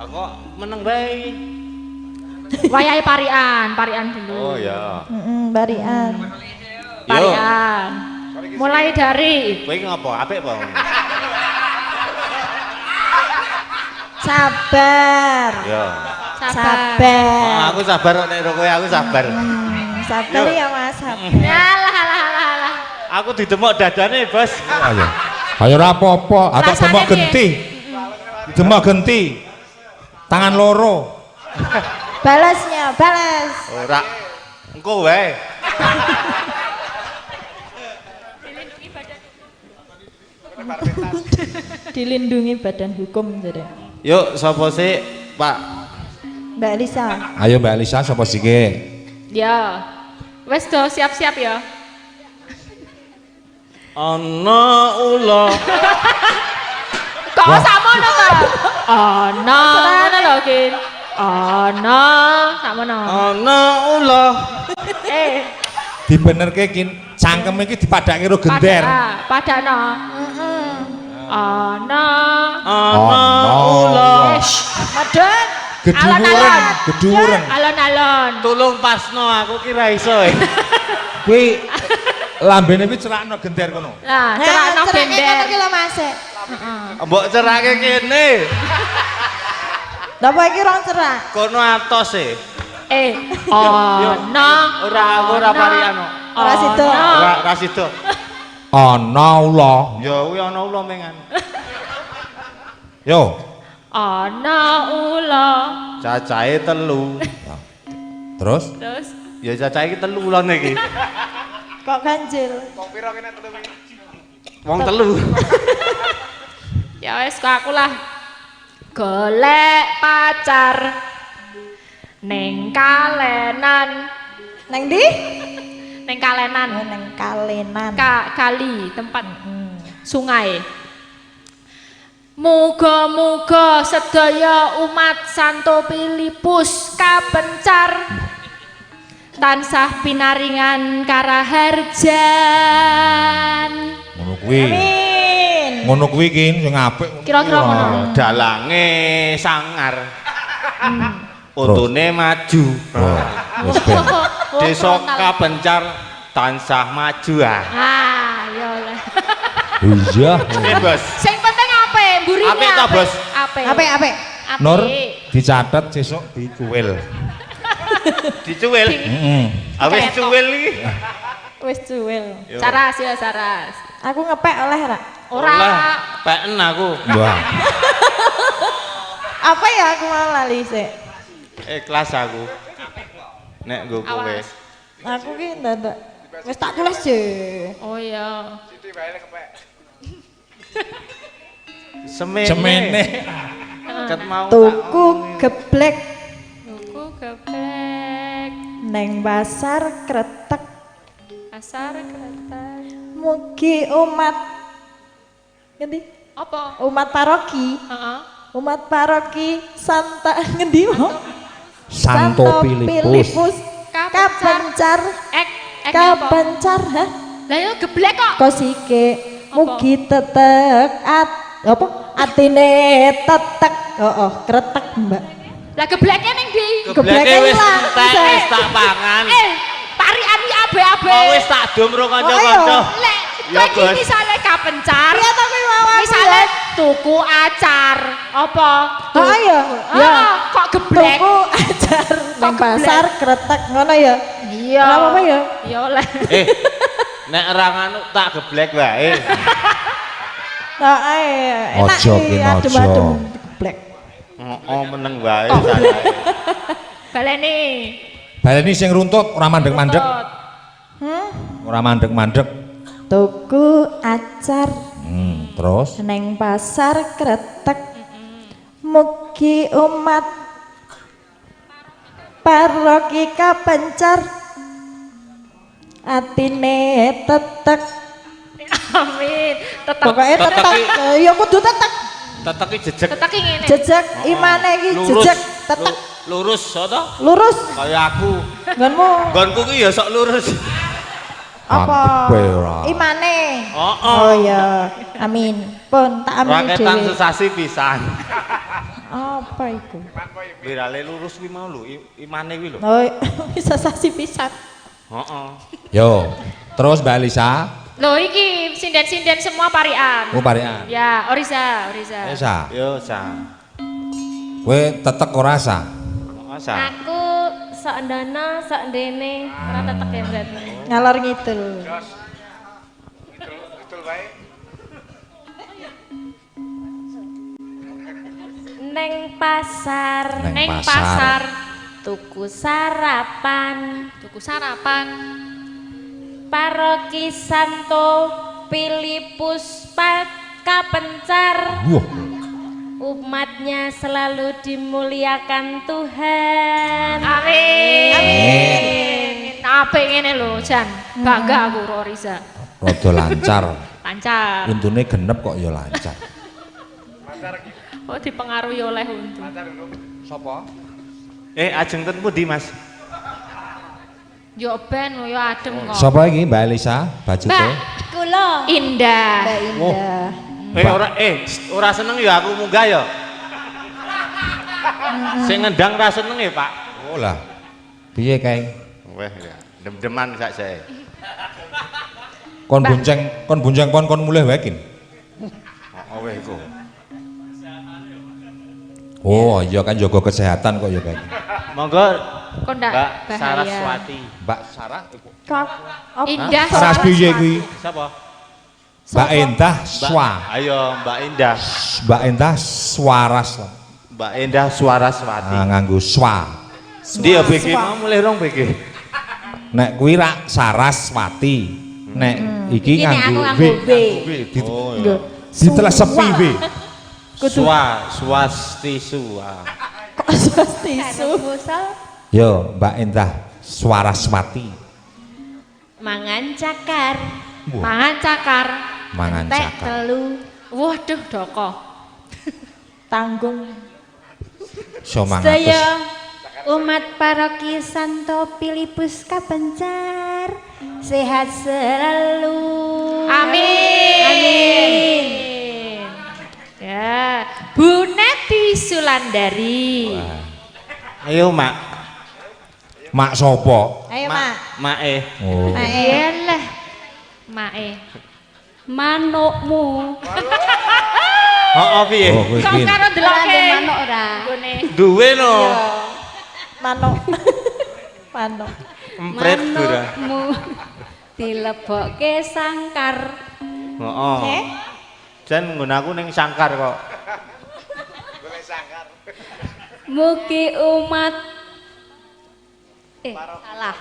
Aku meneng bae. Wayahe parian dulu. Oh ya. Barian. Yo. Parian. Mulai dari Kowe iki ngopo? Apik apa? Sabar. Yo. sabar. Oh, aku sabar nek karo kowe aku sabar. Sabar Yo. ya Mas. Sabar. Alah. Aku didemok dadane, Bos. Ayo. Ayo ora apa-apa, atau Rasane demok piye? genti. Demok genti. Tangan loro. Balasnya, balas. Ora. Engko wae. Dilindungi badan hukum jadi. Yuk, sapa sih, Pak? Mbak Lisa. Ayo Mbak Lisa sapa sike? Ya. Wes do siap-siap ya. Ana ula. Kok samono to? Ana ngono lho, Kin. Ana samono. Ana ula. Dibenerke Kin, cangkem iki dipadake karo gender. Padakno. Ana. Ana Ana ula. Madon. Geduwuren, geduwuren. Alon-alon. Tulung pasno aku kira iso. Kuwi lambene kuwi cerakno gender kono. Lah, cerakno ceraknya gender. ngono ki lho Mas. Mbok cerake kene. Napa iki rong cerak? Kono atos e. Ana. Ora aku ora parian. Ora sido. Ora sida. Ana ula. Ya kuwi ana ula mengan. Yo. Ana ula. Cacahe 3. Terus? Terus Ya cacahe iki 3 ulane iki. Kok ganjil? Wong pira kene telu iki? Wong 3. ya wes kok aku lah. Golek pacar neng kalenan. Neng di? Neng kalenan. Neng kalenan. Kali tempat sungai. Muga-muga sedaya umat Santo Filipus kabencar tansah pinaringan karaharjan. Ngono kuwi. Amin. Ngono kuwi ki sing apik. Kira-kira ngono. Dalange sangar. Untune maju. Wis ben. Desa kabencar tansah maju ah. Ya oleh. Iya. Bos. Sing penting ape? Mburine Apik ta, Bos? Ape. Apik. Nur dicatet sesuk dicuwil. Dicuwil. Heeh. Wis cuwil iki. Wis cuwil. Saras ya saras. Aku ngepek oleh ra? Ora. Peken aku. Wah. Apa ya aku mau lali sik. Ikhlas aku. Nek nggo kowe. Awas. Aku ki ndadak wis tak tulis je. Oh iya. Siti bae kepek. Semene. Ket mau Tuku geblek Tuku geblek. neng pasar kretek. Pasar kereta. Mugi umat ngendi? Apa? Umat paroki. Heeh. Umat paroki Santa ngendi mau? Santo Filipus. Kabencar. Ek apa? Kabencar ha? Lah yo geblek kok. Kosike mugi tetek apa? Atine tetek. Kretek, Mbak. Lah gebleknya ning ndi? gebleke wis hilang, entek bisa. wis tak pangan. Tarian iki abe-abe. Oh wis tak dumro kanca-kanca. Lek Ya, kowe iki Bos. misale kapencar. Iya ta kuwi mawon. Misale tuku acar, apa? Oh iya. Ya, kok geblek? Tuku ajar Kok nang pasar kretek ngono ya. Iya. Ora apa-apa ya. Ya oleh. Nek ora nganu tak geblek wae. Nah, enak Ojo, iki Kin, adem-adem ojo. geblek. Oh meneng wae. Baleni. Baleni sing runtut ora mandeg-mandeg. Ora mandeg-mandeg. Tuku acar Terus neng pasar kretek. Mugi umat paroki kapencar atine tetek. Amin. Tetep Pokoknya tetek tetek. i- Ya kudu tetek. Teteki jejeg. tetep iki ngene. Jejeg imane iki jejeg tetek. Lurus to? Lurus Kaya aku. nggonmu Nggonku ki ya sok lurus. apa? Mantep ora. Imane. Oh, Oh ya, amin. Pun tak amin Raketan dhewe. sesasi pisan. Apa iku? Wirale lurus kuwi mau lho, imane kuwi lho. Oh, bisa sasi pisan. Heeh. yo. Terus Mbak Elisa, Loh iki sinden-sinden semua parian. parian. Ya, Oriza. Elisa, Yo sa. kowe tetek ora sa? Masa. Aku sok ndono, sok ndene, ora tetek ya berarti. Ngalor ngidul. Betul bae. Neng pasar, Neng Neng pasar. pasar. tuku sarapan, Tuku sarapan. paroki Santo Filipus Kapencar. Wah, Umatnya selalu dimuliakan Tuhan. Amin. Apik ngene lho, Jan. Bangga aku karo Oriza. rada lancar. Lancar. Untune genep kok ya lancar. Oh dipengaruhi oleh untu. Sopo? Ajeng ten pundi, Mas? Yo ben lho yo adem kok. Sopo iki Mbak Elisa? Bajute? Mbak Kula Indah. Mbak Indah. Ora seneng ya aku munggah ya. Sing ngendang ra seneng ya, Pak. Oh lah. Piye kae? Weh ya, dem-deman sak jae. Kon bonceng pon kon mulih wae kin. Oh weh iku. Oh, iya kan jaga kesehatan kok ya kae. Monggo Kok ndak Mbak bahaya. Saraswati. Mbak Sarah iku. Kak, apa? Indah. Saras piye kuwi? Siapa? Mbak Endah Swa. Ayo Mbak Endah. Mbak Endah Swaras. Mbak Endah Suaraswati. Nah, nganggo swa. Dia BG mau mulai rong BG. Nek kuwi rak Saraswati. Nek iki nganggo B. Oh iya. Ditelesepi B. Swastisu. Kok swastisu? Yo, Mbak Endah Swaraswati. Mangan cakar. Mangan cakar. Mangan Tek cakar. telu. Waduh, doko. Tanggung. Sedaya umat paroki Santo Filipus Kapencar sehat selalu. Amin. Ya, Bu Neti Sulandari. Ayo Mak. Mak sopo? Ayo, Mak. Mak Oh. Iyalah. Mae. Manukmu. Oh piye? Oh, kuwi Kok iki. karo deloke? Manuk ora. Gone. Duwe no. Manuk. Manuk. Empret dura. Manukmu dilebokke sangkar. Heeh. Jan nggon aku ning sangkar kok. Boleh sangkar. Mugi umat salah.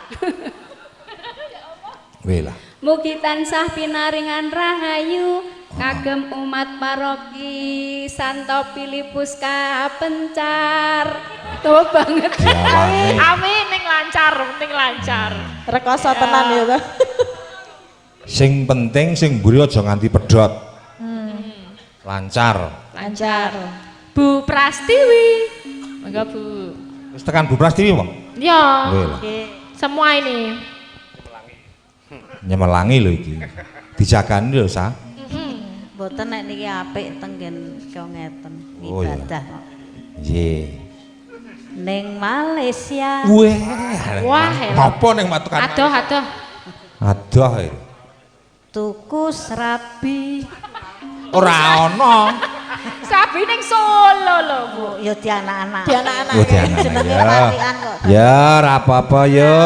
Wela. Mugi tansah pinaringan rahayu kagem umat paroki Santo Filipus Kapencar. Tuh banget. Diawane. Amin, ning lancar, penting lancar. Rekoso tenan ya to. Sing penting sing mburi aja nganti pedhot. Lancar. Lancar. Bu Prastiwi. Monggo Bu. Wis tekan Bu Prastiwi, Bang. Ya, Wela. semua ini. Nyemelangi lho iki. Dijagani lho, Sa. Mboten nek niki apik tenggen kaya ngeten Oh, iya. ibadah. Nggih. Ning Malaysia. Wah, Apa ning matukan? adoh. Adoh. Tuku serabi. Ora ana. Sabi ning Solo lho, Bu. Oh, ya di anak-anak. Di anak-anak. Oh, dianak. Jenenge Ya. rapian kok. Ya, ora apa-apa yo.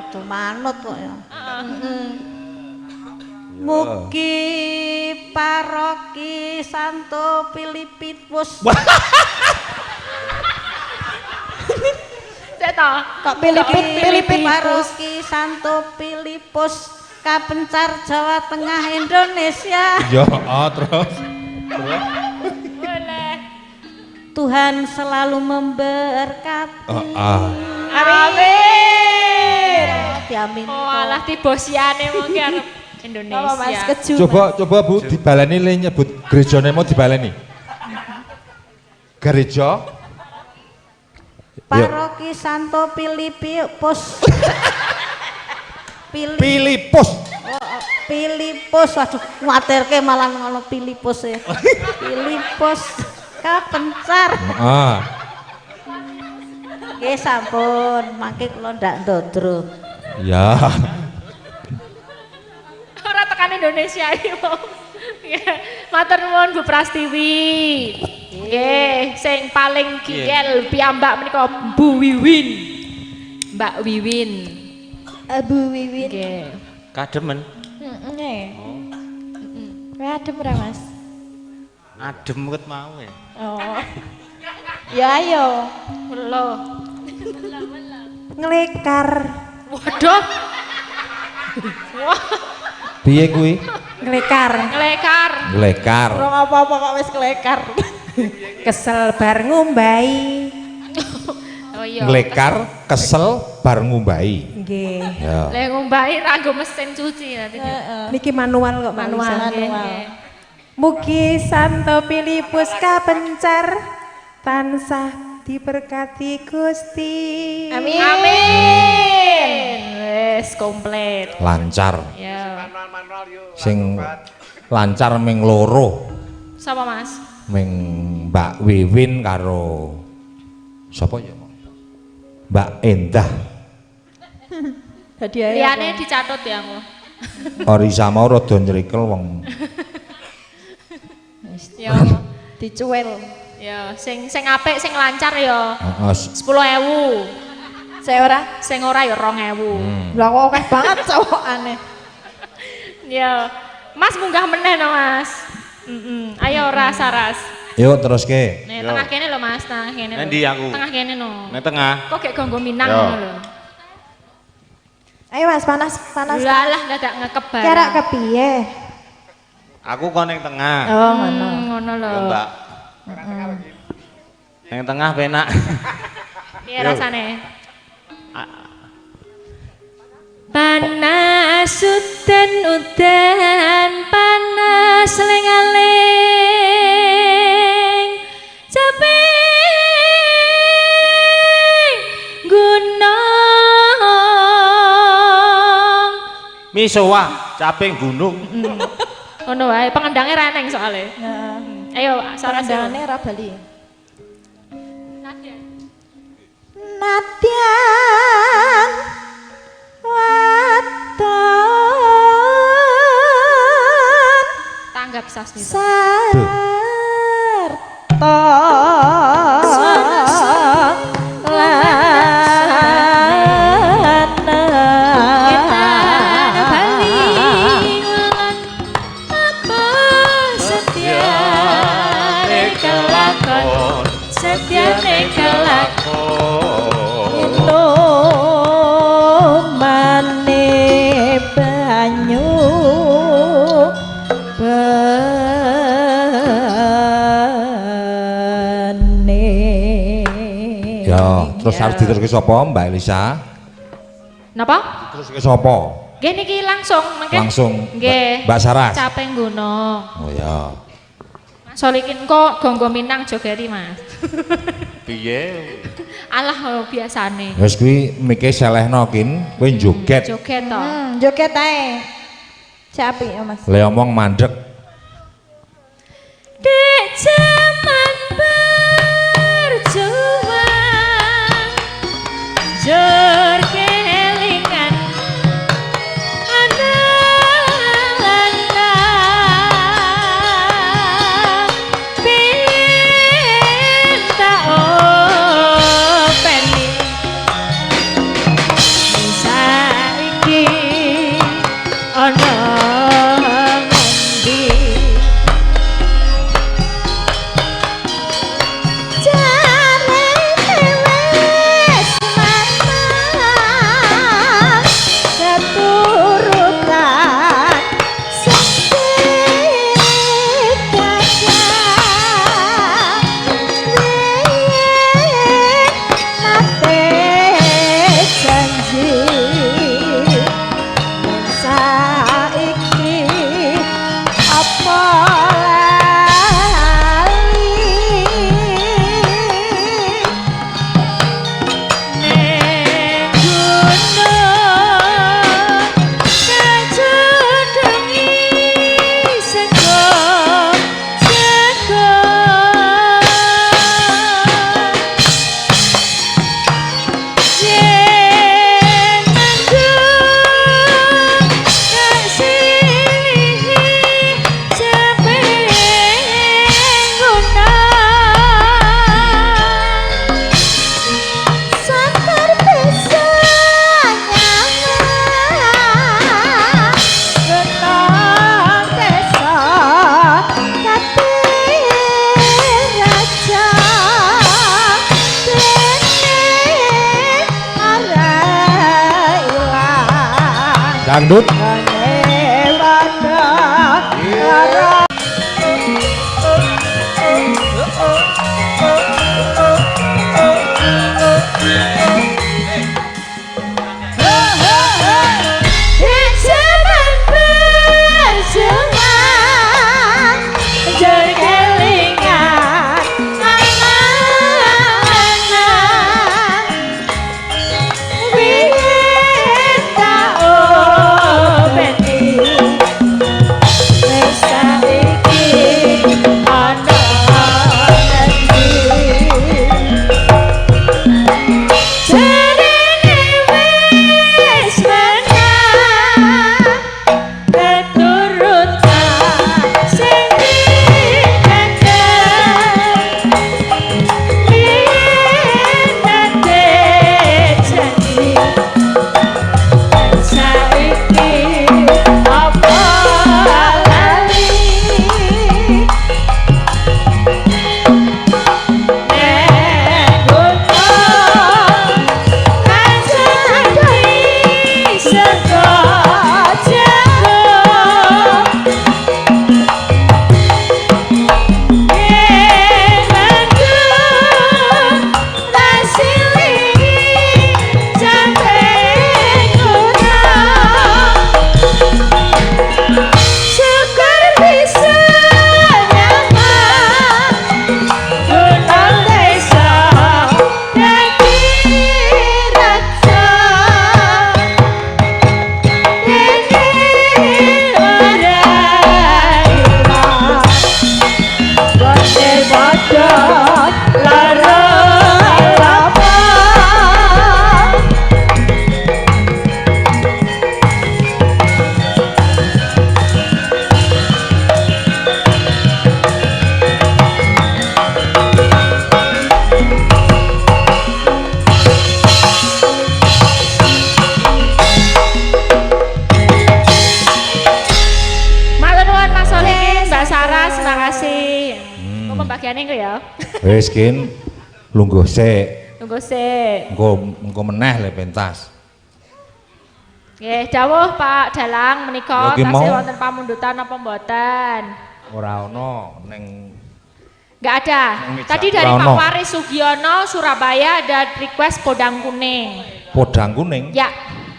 Kudu manut kok ya. Mugi paroki Santo Filipus. Cek to. Kok Filipin Paroki Santo Filipus Kapencar Jawa Tengah Indonesia. Yo, terus. Boleh. Tuhan selalu memberkati. Amin. Diamin. Oh, alah tiba siane mongki arep Indonesia. Apa Mas keju? Coba Bu dibaleni le nyebut gerejane mau dibaleni. Gereja Paroki Santo Filipus. Filipus. Filipus, waduh, nguatirke malah ngono Filipus ya. Filipus Kapencar. Heeh. Nggih sampun, mangke kula ndak ndodro. Ya. Ora tekan Indonesia iki mau. Matur nuwun Bu Prastiwi. Nggih, sing paling giyel piyambak menika Bu Wiwin. Mbak Wiwin. Bu Wiwin. Nggih. Kademen. Heeh. Kowe adem ora, Mas? Adem ket mau ya. Oh. Ya ayo. Lho. Nglekar. Waduh. Wah, Piye kuwi? Nglekar. nglekar. Glekar. Ora apa-apa kok wis nglekar. Kesel bar ngumbai. Oh iya. Glekar kesel bar ngumbahi. Nggih. Ya. Lek ngumbahi ranggo mesin cuci nanti. Niki manual kok Manual. manual. Mugi Santo Filipus Kapencar tansah diberkati Gusti. Amin. Amin. Wes komplit. Lancar. Ya. Manual yuk. Sing lancar ming loro. Sapa Mas? Ming Mbak Wiwin karo sapa ya? Mbak Endah. Hadiah Liyane dicatut ya aku. Orisa mau rada nyrikel wong. Ya. dicuel. Ya, sing apik, sing lancar ya. Heeh. 10.000. Saya ora. Sing ora ya 2.000. Lah kok akeh banget cowokane. Ya, Mas munggah meneh no Mas. Ayo rasa ras. Yuk terus ke. Nih tengah kene lo Mas, tengah kene. Nanti aku. Tengah kene no. Nih tengah. Kok kayak gonggo Minang Yo. ngono lho. Ayo Mas, panas. Lah dadak ngekep barang. Kira kepiye? Aku kok ning tengah. Oh, ngono. Ngono lho. Yo, Mbak. Ning tengah penak. Piye rasane? Panas udan panas lengaling caping gunung Misoa, caping gunung. ngono wae pengendangnya reneng soalnya ayo Sarah Sarandane ra bali. Nadia Nadian waton tanggap sasmi sarta setiane kelakon mane banyu bane. Ya, terus harus diteruske sapa Mbak Elisa? napa? Diteruske sapa? Nggih niki langsung mengke Langsung nggih Mbak Saras. caping gunung Oh ya. Mas Solikin kok gonggo Minang jogeri Mas Piye? alah oh, biasane Wis kuwi mike selehno kin, kowe joget. joget to Joget ae. Capi ya Mas. Le omong mandek. Dek zaman berjuang jor kelingan anak-anak pinta openi saiki ana ngendi Dangdut. bagiannya engko ya. Wis kin lungguh sik. Tunggu sik. Engko meneh le pentas. Nggih, dawuh Pak Dalang menika Ya, ki tasih mau. wonten pamundutan apa mboten? Ora ono ning Enggak ada. Nang meja. Tadi dari Ora Pak ono. Waris Sugiono Surabaya ada request podang kuning. podang kuning. Ya,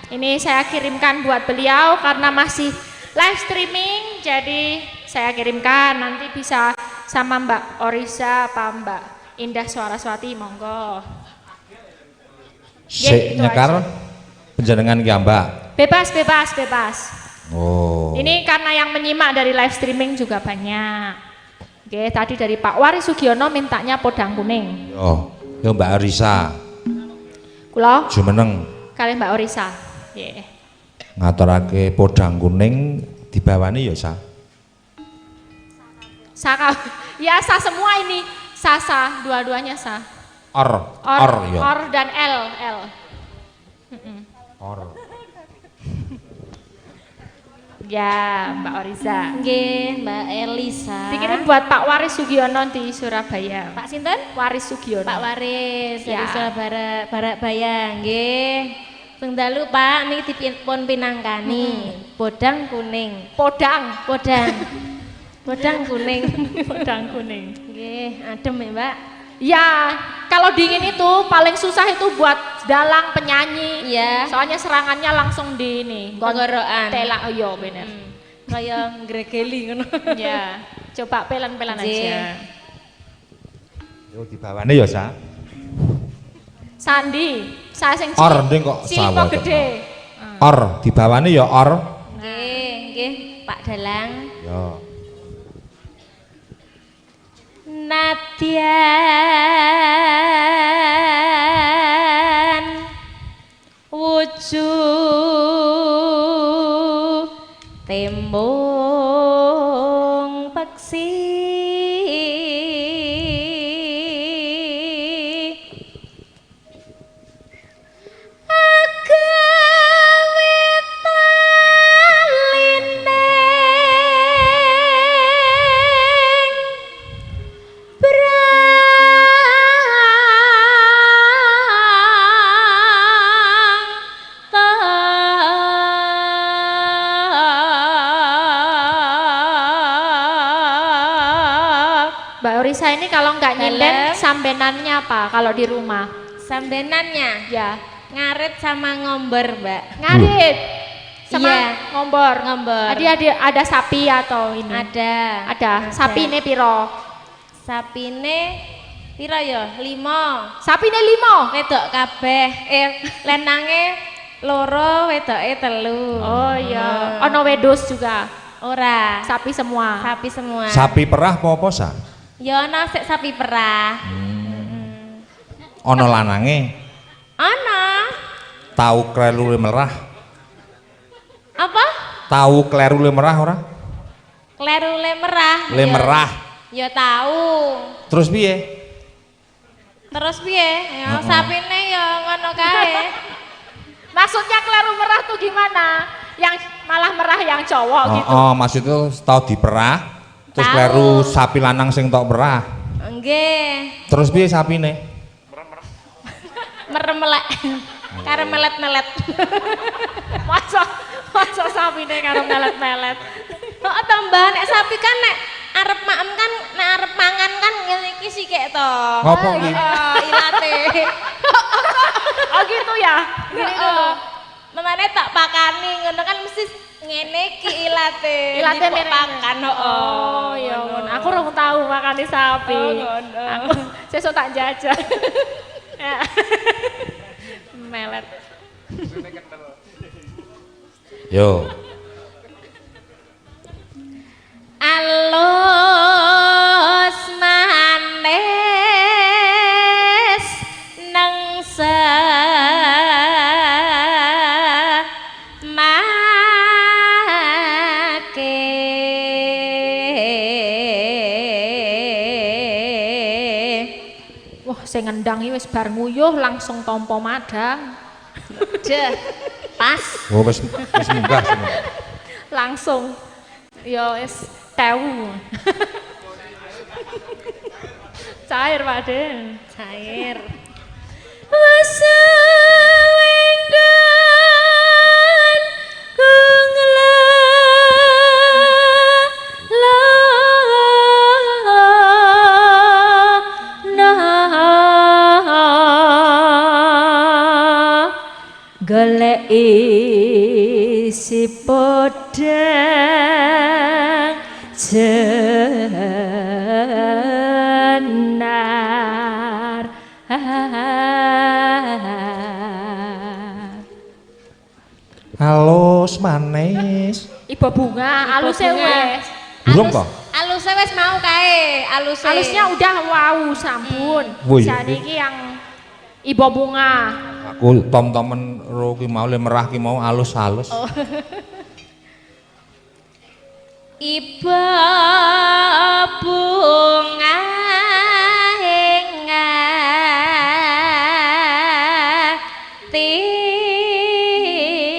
ini saya kirimkan buat beliau karena masih live streaming, jadi saya kirimkan nanti bisa sama Mbak Orisa, Pak Mbak Indah Suaraswati, monggo. Sik itu nyekar penjenengan ki Mbak. Bebas, bebas, bebas. Oh. Ini karena yang menyimak dari live streaming juga banyak. Oke, tadi dari Pak Waris Sugiono mintanya podang kuning. Yo Mbak Arisa. Kula Jumeneng kalian Mbak Orisa. Nggih. ngaturake podang kuning dibawani ya Sa. Saka, ya sa semua ini, sa, dua-duanya sa. Or ya. Or dan L. Or. Ya, Mbak Oriza. Nggih, Mbak Elisa. Dikirim buat Pak Waris Sugiono di Surabaya. Pak sinten? Waris Sugiono. Pak Waris dari Ya. Surabaya Barakbaya nggih. Ping dalu Pak niki dipun pinangkani bodang kuning. Podang. Bodang kuning. Podang kuning. Nggih, adem ya, Mbak. Ya, kalau dingin itu paling susah itu buat dalang penyanyi. Iya. Soalnya serangannya langsung di ini. Tenggorokan. Telak, oh iya bener. Kaya ngregeli ngono. Ya, coba pelan-pelan Nggih. aja. Yo dibawani ya Sa. Sandi, saya sing Or nding kok cilik sawah kok gede. Or dibawani ya or. Nggih, Pak Dalang. Ya. Nadyan wujud tembung peksi agawe talindeng Mbak Orisa ini kalau nggak nyinden Dalam. sambenannya apa kalau di rumah? sambenannya Ya, ngarit sama ngombor, Mbak. ngarit sama Iya. ngombor. Ngombor. Tadi ada sapi atau ini? Ada. Sapi ini piro? Sapine piro ya? 5. Sapi ini 5. Wedok kabeh. Lenange loro, wedoke 3. Oh iya. Ono wedus juga. Ora. Sapi semua. Sapi semua. Sapi perah apa Sa? Ya ana sik sapi perah. Ono lanange Ana. tahu kleru merah. Apa? Tahu kleru merah ora? Kleru lemerah. Le merah. Ya tahu. Terus piye? Terus piye? Ya sapine ya ngono kae. Maksudnya kleru merah tuh gimana? Yang malah merah yang cowok gitu. Maksudnya tahu diperah, terus Tahu. kleru sapi lanang sing tok perah. Nggih. Terus piye sapine? Meremelek. Karo melet-melet. Masa sapi ini karo melet-melet. Kok tambah nek sapi kan nek arep maem kan nek arep mangan kan ngene iki sikek to. Ngopo iki? Ilate. Oh gitu ya? Gini dulu. Memane tak pakani ngono kan mesti ngene iki ilate. Ilate Dipok mirip. pakan. Oh ya ngono. Aku ora tahu makane sapi. Oh, ngono. Aku sesuk tak jajal. Ya. Melet. Yo. Alus manis nengsa make Wah, sing ngendang iki wis bar nguyuh langsung tampa madang. Deh, pas. Oh wis munggah semua. Langsung. Ya wis tewu. Cair Pak De. Cair. Wasawenggan golek isi podang jenar halus manis Ibu bunga alusnya wes burung kok alusnya wes mau kae alusnya udah wow sampun Oh, iya. saniki yang Ibu bunga aku tom-tomen ro ki mau le merah ki mau halus-halus Ibu bunga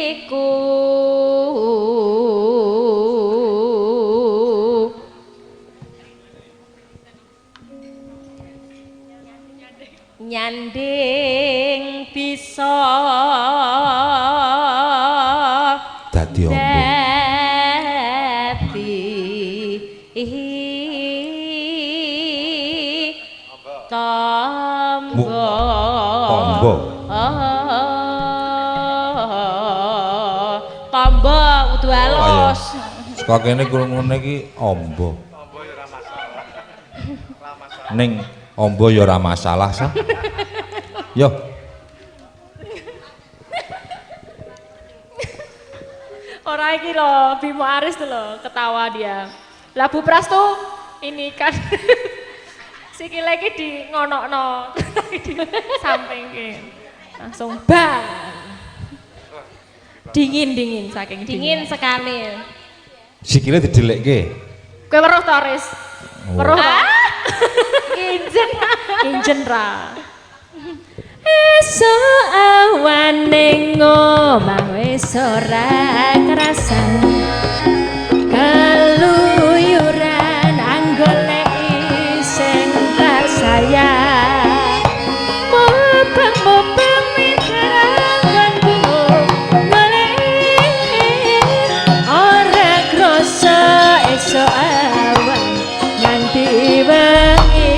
hatiku nyanding bisa dadi ombo tombo tombo udu halus saka kene krungune iki ombo ning ombo ya ora masalah sah yo orang iki loh Bimo Aris tuh loh ketawa dia lah Bu Pras tuh ini kan sikile iki di ngonokno di samping langsung bang dingin saking dingin sekali sikile didelekke kowe weruh to Aris weruh to injen ra esuk awan ning omah wis ora kerasan keluyuran anggoleki sing tak sayang mubeng miterangan goleki ora krasa esuk awan nganti wengi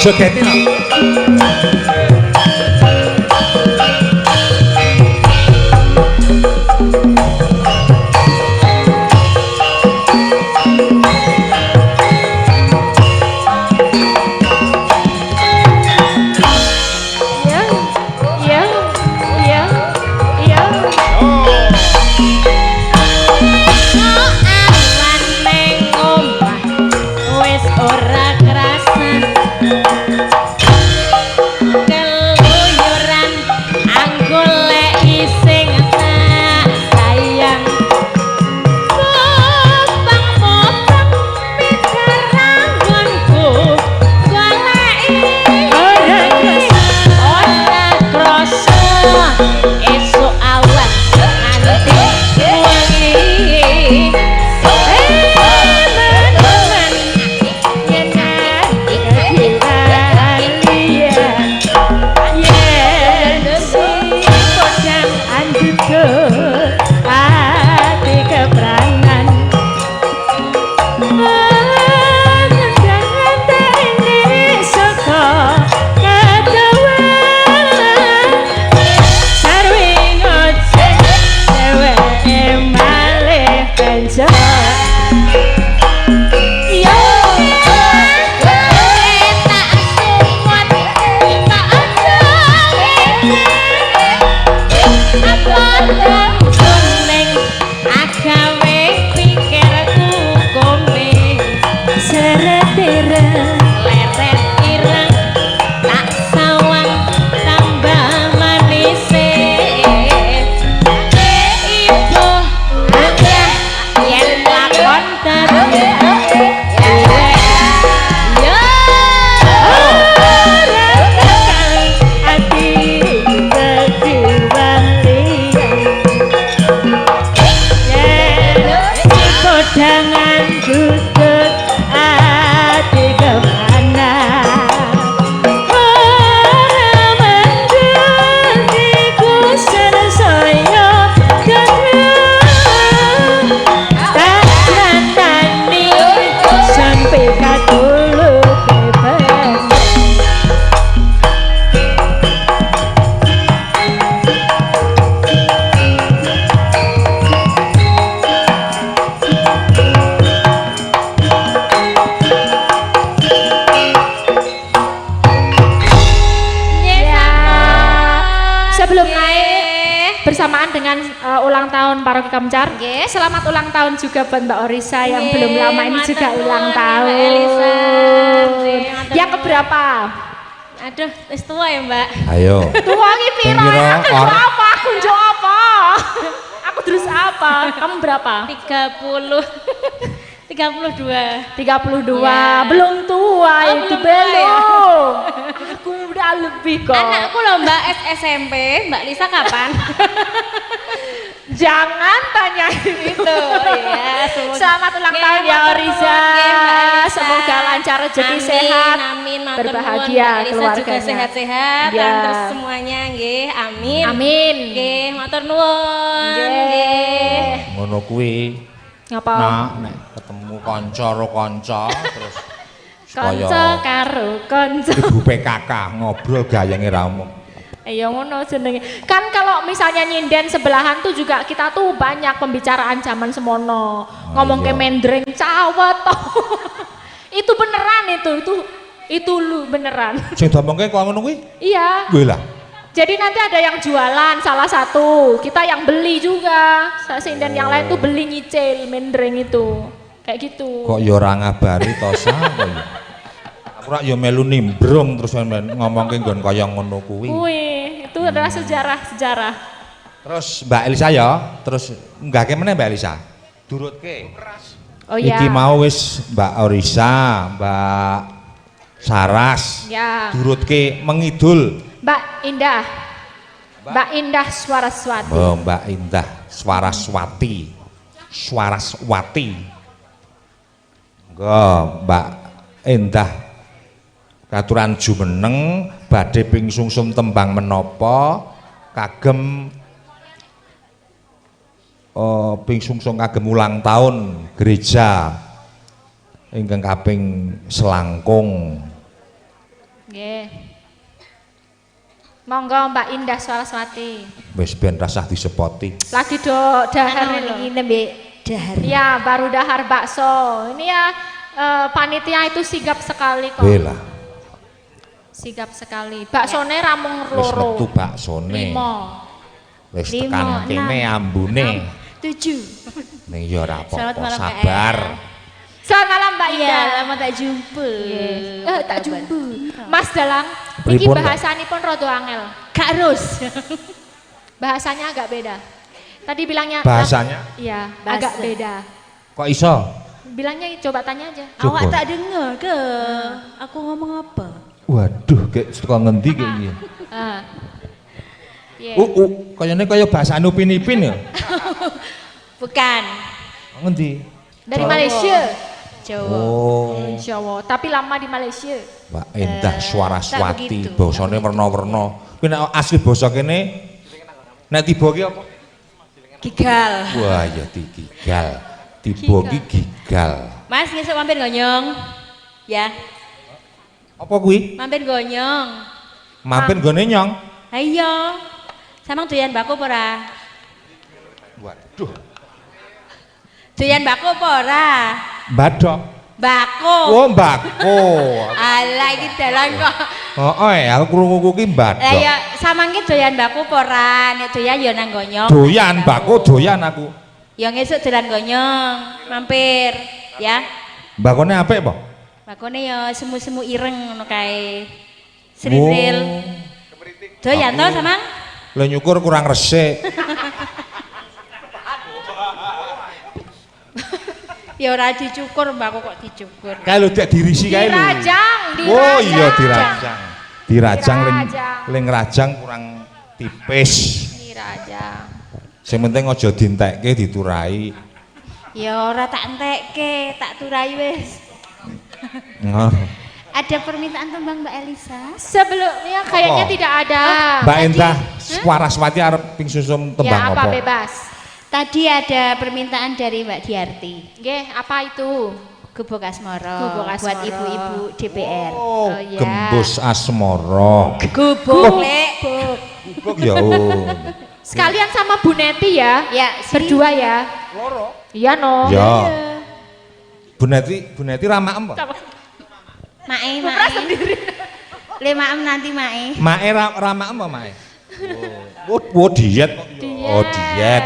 Jogeti no. bersamaan dengan ulang tahun Paroki Kamcar. Selamat ulang tahun juga buat Mbak Orisa yang belum lama ini juga ulang tahun. Yang keberapa? Aduh, wis tua ya Mbak. Ayo. Tua ki piro? Aku apa? Aku njok apa? Aku terus apa? Kamu berapa? 32. Ya. Belum tua itu belum. Aku udah lebih kok. Anakku loh Mbak SMP, Mbak Lisa kapan? Jangan tanya itu ya. Selamat ulang tahun ya Oriza. Semoga lancar rezeki sehat. Amin. Berbahagia keluarganya. Juga sehat-sehat ya. Dan terus semuanya nggih. Amin. Amin. Nggih, matur nuwun. Nggih. Ngono kuwi. Ngapa? Nah, nek ketemu kanca karo kanca terus kanca karo kanca. Ibu PKK ngobrol gayenge ra omong. Ya ngono jenenge. Kan kalau misalnya nyinden sebelahan tuh juga kita tuh banyak pembicaraan zaman semono. Ngomong ke mendreng cawet toh. Itu beneran itu lu beneran. Sing domongke kok ngono kuwi? Iya. Kuwi lah. Jadi nanti ada yang jualan salah satu, kita yang beli juga. Sinden yang lain tuh beli nyicil mendreng itu. Kayak gitu. Kok ya ora ngabari to sapa ya. Aku rak ya melu nimbrung terus ngomongke nggon kaya ngono kuwi. Itu adalah sejarah. Terus Mbak Elisa ya, terus nggake meneh Mbak Elisa. Durutke. Oh iya. Iki mau wis Mbak Orisa, Mbak Saras. Ya. Durutke mengidul. Mbak Indah Swaraswati. Oh, Mbak Indah Swaraswati. Mbak Indah katuran jumeneng badhe pingsungsum tembang menapa kagem pingsungsum kagem ulang tahun gereja ingkang kaping selangkung. Nggih. Monggo Mbak Indah Swaraswati. Wis ben rasah disepoti. Lagi dahar ini nembe dahar. Ya, baru dahar bakso. Ini ya panitia itu sigap sekali kok. Lah. Sigap sekali. Baksone ramung Wis loro. metu baksone. 5. Wis tekan kene ambune. 7. Ning ya ora Selamat apa-apa malam, sabar. Selamat malam Mbak Indah. Iya, lama tak jumpa. Tak jumpa. Mas Dalang, iki Pripun, Mbak? bahasanipun rada angel. Kak Ros. Bahasanya agak beda. Tadi bilangnya Bahasanya? Iya, Bahasa. agak beda. Kok iso? Bilangnya coba tanya aja. Coba. Awak tak dengar ke? Aku ngomong apa? Waduh, kayak suka ngendi kayak gini. Kayaknya kaya bahasa Upin Ipin ya. Bukan. Ngendi? Dari Jawa. Malaysia. Jawa. Oh, Jawa, tapi lama di Malaysia. Mbak Indah tak Swaraswati, begitu. basane werna-werna. Kuwi nek asli basa kene nek tiba ki apa? Gigal. Wah, ya gigal. Tiba ki gigal. Mas, ngesuk mampir gonyong. Ya, Apa kuwi? mampir gonyong. Mampir nggone nyong. Ayo. Samang doyan bako apa ora? Waduh, Doyan bako apa ora? badok. Bako. Oh, mbako. Alah iki dalan kok. Heeh, aku krungu ki Lah badok. ya samang ki doyan bako apa ora? Nek doyan ya nang gonyong. Doyan mbako doyan aku. Ya ngesuk dolan gonyong, mampir ya. Mbakone apik apa? Bakone ya semu-semu ireng ngono kae. Sril. Doyan to samang? Lah nyukur kurang resik. Ya ora dicukur mbak kok dicukur. Kae lho dak dirisi kae lho. Dirajang, Oh iya dirajang. Dirajang Dirajang. ling rajang kurang tipis. Dirajang. Sing penting aja dientekke diturai. Ya ora tak entekke, tak turai wis. Ngoh. Ada permintaan tembang Mbak Elisa? Sebelumnya kayaknya Apa? tidak ada. Mbak Indah Swaraswati arep pingsusum tembang Ya apa apa? bebas. Tadi ada permintaan dari Mbak Diarti. Nggih, apa itu? Gubuk Asmoro. Gubuk Asmoro. Buat ibu-ibu DPR. Oh, Oh, iya. Gembus Asmoro. Gubuk Lek. Gubuk ya. Oh. Sekalian sama Bu Neti ya. Ya, sini. Berdua ya. Iya no. Ya. Bu Neti ramaem apa? Mae. Le maem nanti mae. Mae ramaem apa mae? Oh, diet. Oh, diet.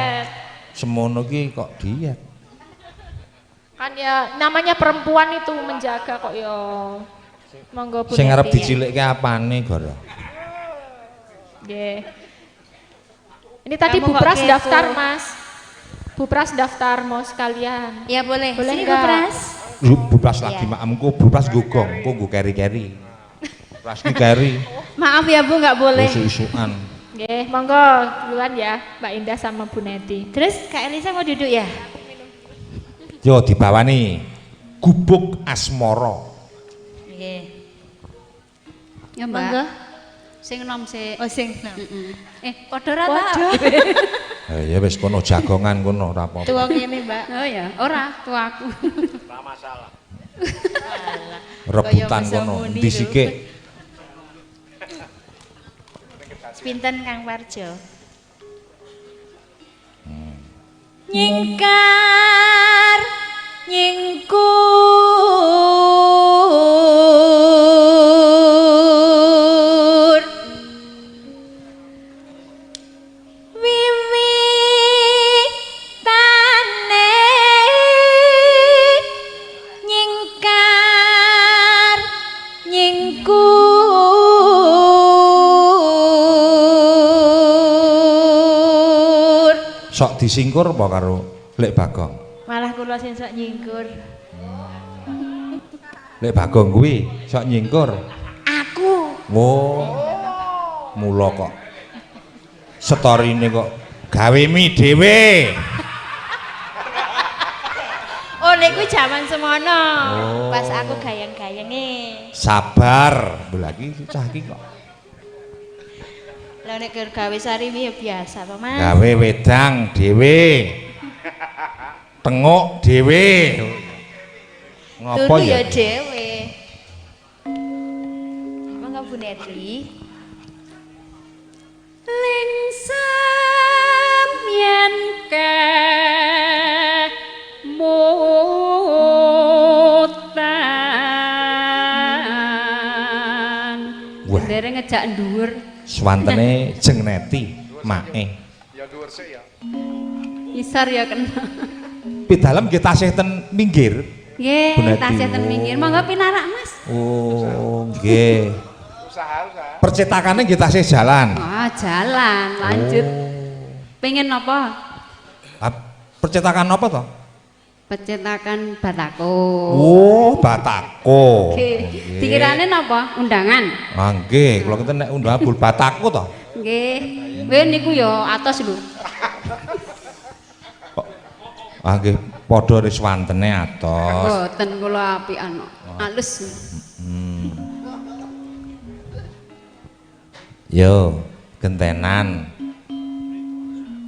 Semono ki kok diet. Kan ya namanya perempuan itu menjaga kok ya. Monggo Bu. Sing arep dicilikke apane, Goro? Nggih. Ini tadi Kamu Bu kok Pras kepo? daftar, Mas. Bu Pras daftar mau sekalian. Ya boleh. Boleh Sini enggak? Bu Pras. Bu Pras lagi makemku, Bu Pras gogong, engko nggo keri-keri. Bu Pras ki keri. Maaf ya Bu, nggak boleh. Isu-isuan. Nggih, monggo duluan ya Mbak Indah sama Bu Neti. Terus Kak Elisa mau duduk ya? Yo dibawani gubuk asmara. Nggih. Ya Mbak. Monggo. Sing nom sik. Oh sing. Padha ra ta? Ya wis kono jagongan kono ora apa-apa. Tuang ini Mbak. Oh ya, ora tuaku. Ora masalah. Rebutan Kaya kono Muni endi lho. sike. Pinten Kang Warjo? Nyingkar nyingkur wiwitane nyingkar nyingkur Sok disingkur apa karo Lek Bagong? Malah kula sing sok nyingkur. Lek Bagong kuwi sok nyingkur. Aku. Oh. Mula kok storine kok gawe mie dhewe. Oh nek kuwi jaman semono. Oh. Pas aku gayeng-gayenge. Sabar, lha iki cah iki kok Lah nek gawe sarimi ya biasa apa Mas? gawe wedang dhewe. Tenguk dhewe. Ngopo Turu ya? ya dhewe. Monggo Bu Neti. lingsam yen kemutan Wah. dereng ngejak dhuwur Swantene jeng neti mae. Ya dhuwur sik ya. isar ya kena Pidalem nggih tasih ten minggir. nggih Bu Neti. tasih ten minggir monggo pinarak Mas Oh, nggih. Usaha. Percetakannya nggih tasih jalan. jalan lanjut pengen apa Percetakan apa toh? pecetakan batako Oh, batako. oke dikirane napa undangan Ah, nggih, kula kinten nek undangan bul batako toh. nggih kowe niku ya atos lho Ah, nggih, padha riswantene atos. boten kula apian kok alus Yo, gentenan.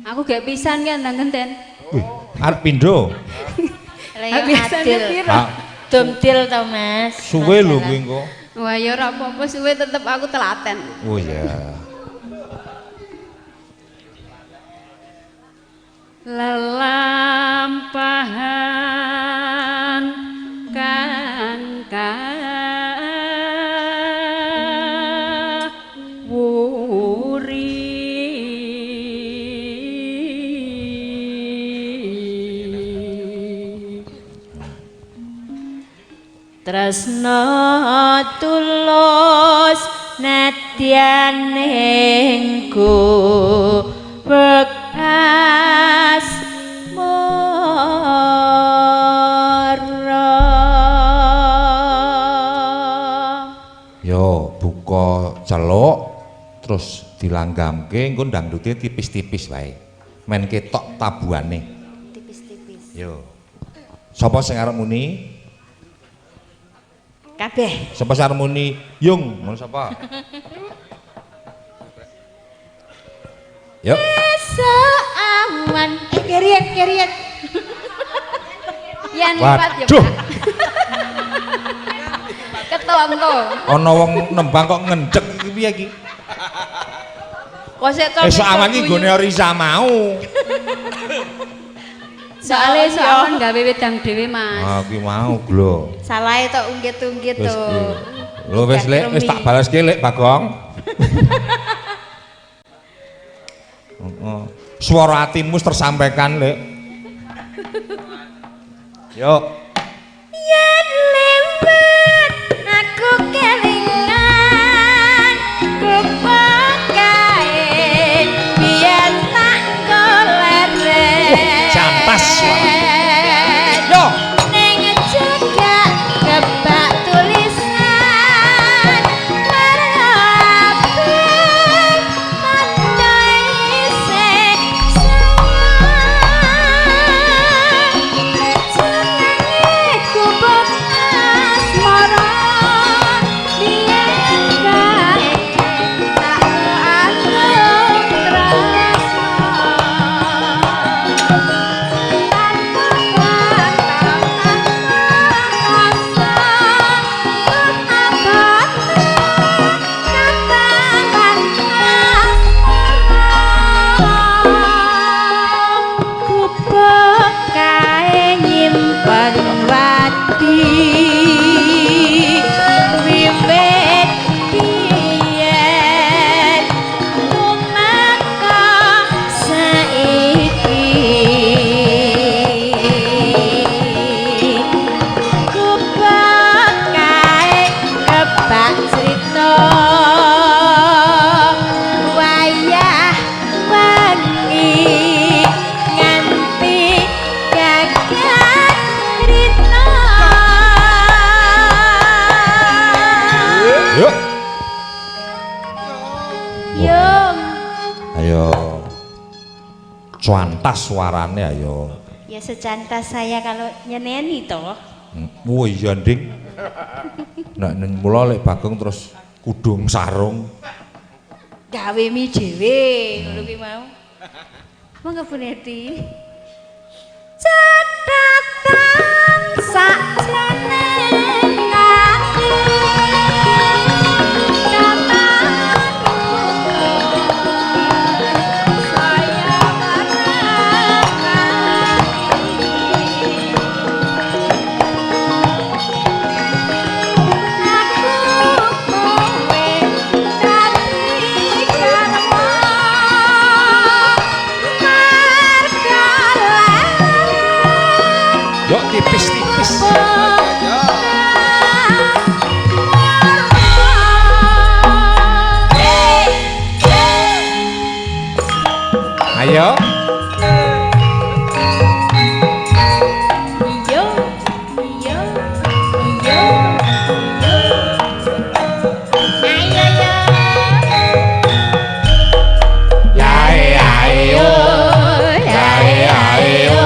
aku gak pisan kan nang genten Wih, arep pindho. Lah biasane adil. piro Ah, Dumtil to Mas. suwe lho kuwi engko. wah ya ora apa-apa suwe tetep aku telaten Oh ya. lelampahan kan wuri tresna tulus nadyan engko bekas Yo, buka celuk terus dilanggamke engko ndangdute tipis-tipis wae. Men ketok tabuhane. Tipis-tipis. Yo. Sapa sing arep muni? Kabeh. Sapa sing arep muni? Yung, ngono sapa? Yuk. seawan keriet yang lipat ya Waduh. Pak ketonto Ana wong nembang kok ngendhek iki piye iki? kok sik to Esuk awan iki nggone Risa mau. soalnya soalan gawe wedang dhewe Mas Ah, kuwi mau, Glo. Salahe tok unggit-unggit Wis to. lho wis Lek, wis tak baleske Lek Bagong. Suara hatimu tersampaikan, Lek. Yuk. Yen liwat aku kelingan kupakae biyen tak golek Jantas suara. Yo. ning cegak kebak tulisan warape tanda isih senenge kubuk asmara biyen kae tak agung tresno Yuk. Yo, Ayo. Cuantas suarane ayo. ya secantas saya kalau nyeneni toh. Oh iya, Ding. Nek mula lek Bagong terus kudung sarung. Gawe mi dhewe ngono kuwi mau. Monggo Bu Neti. Catatan sakjroning ati saya Yuk tipis-tipis. Ayo. Yo, yo, yo, yo. Ayo yo. Yae ayo. Yae ayo.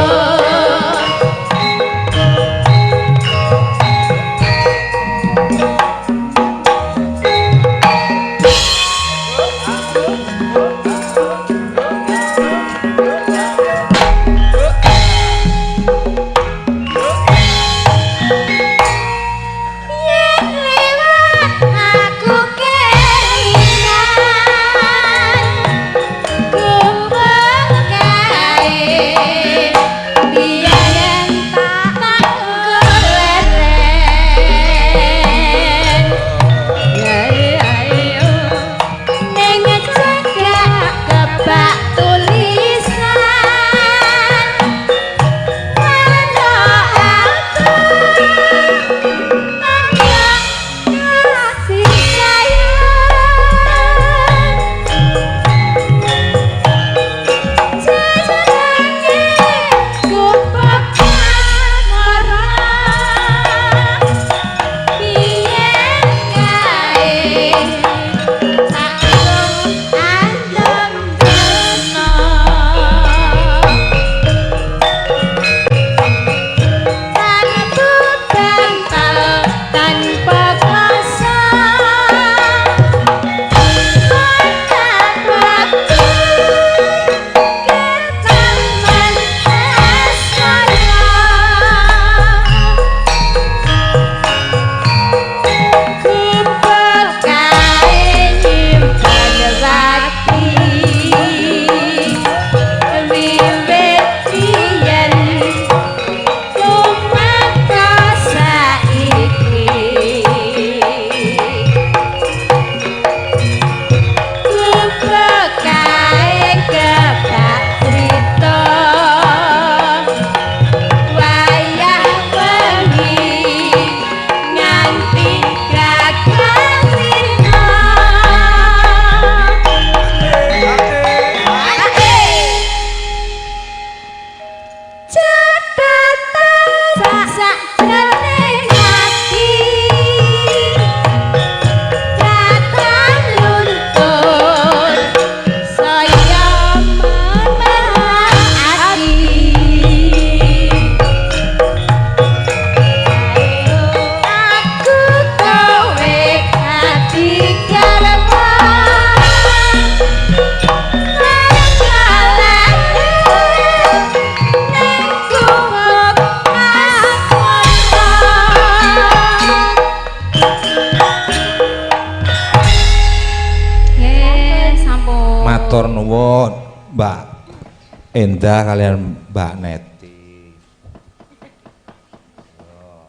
Endah kalian Mbak Neti.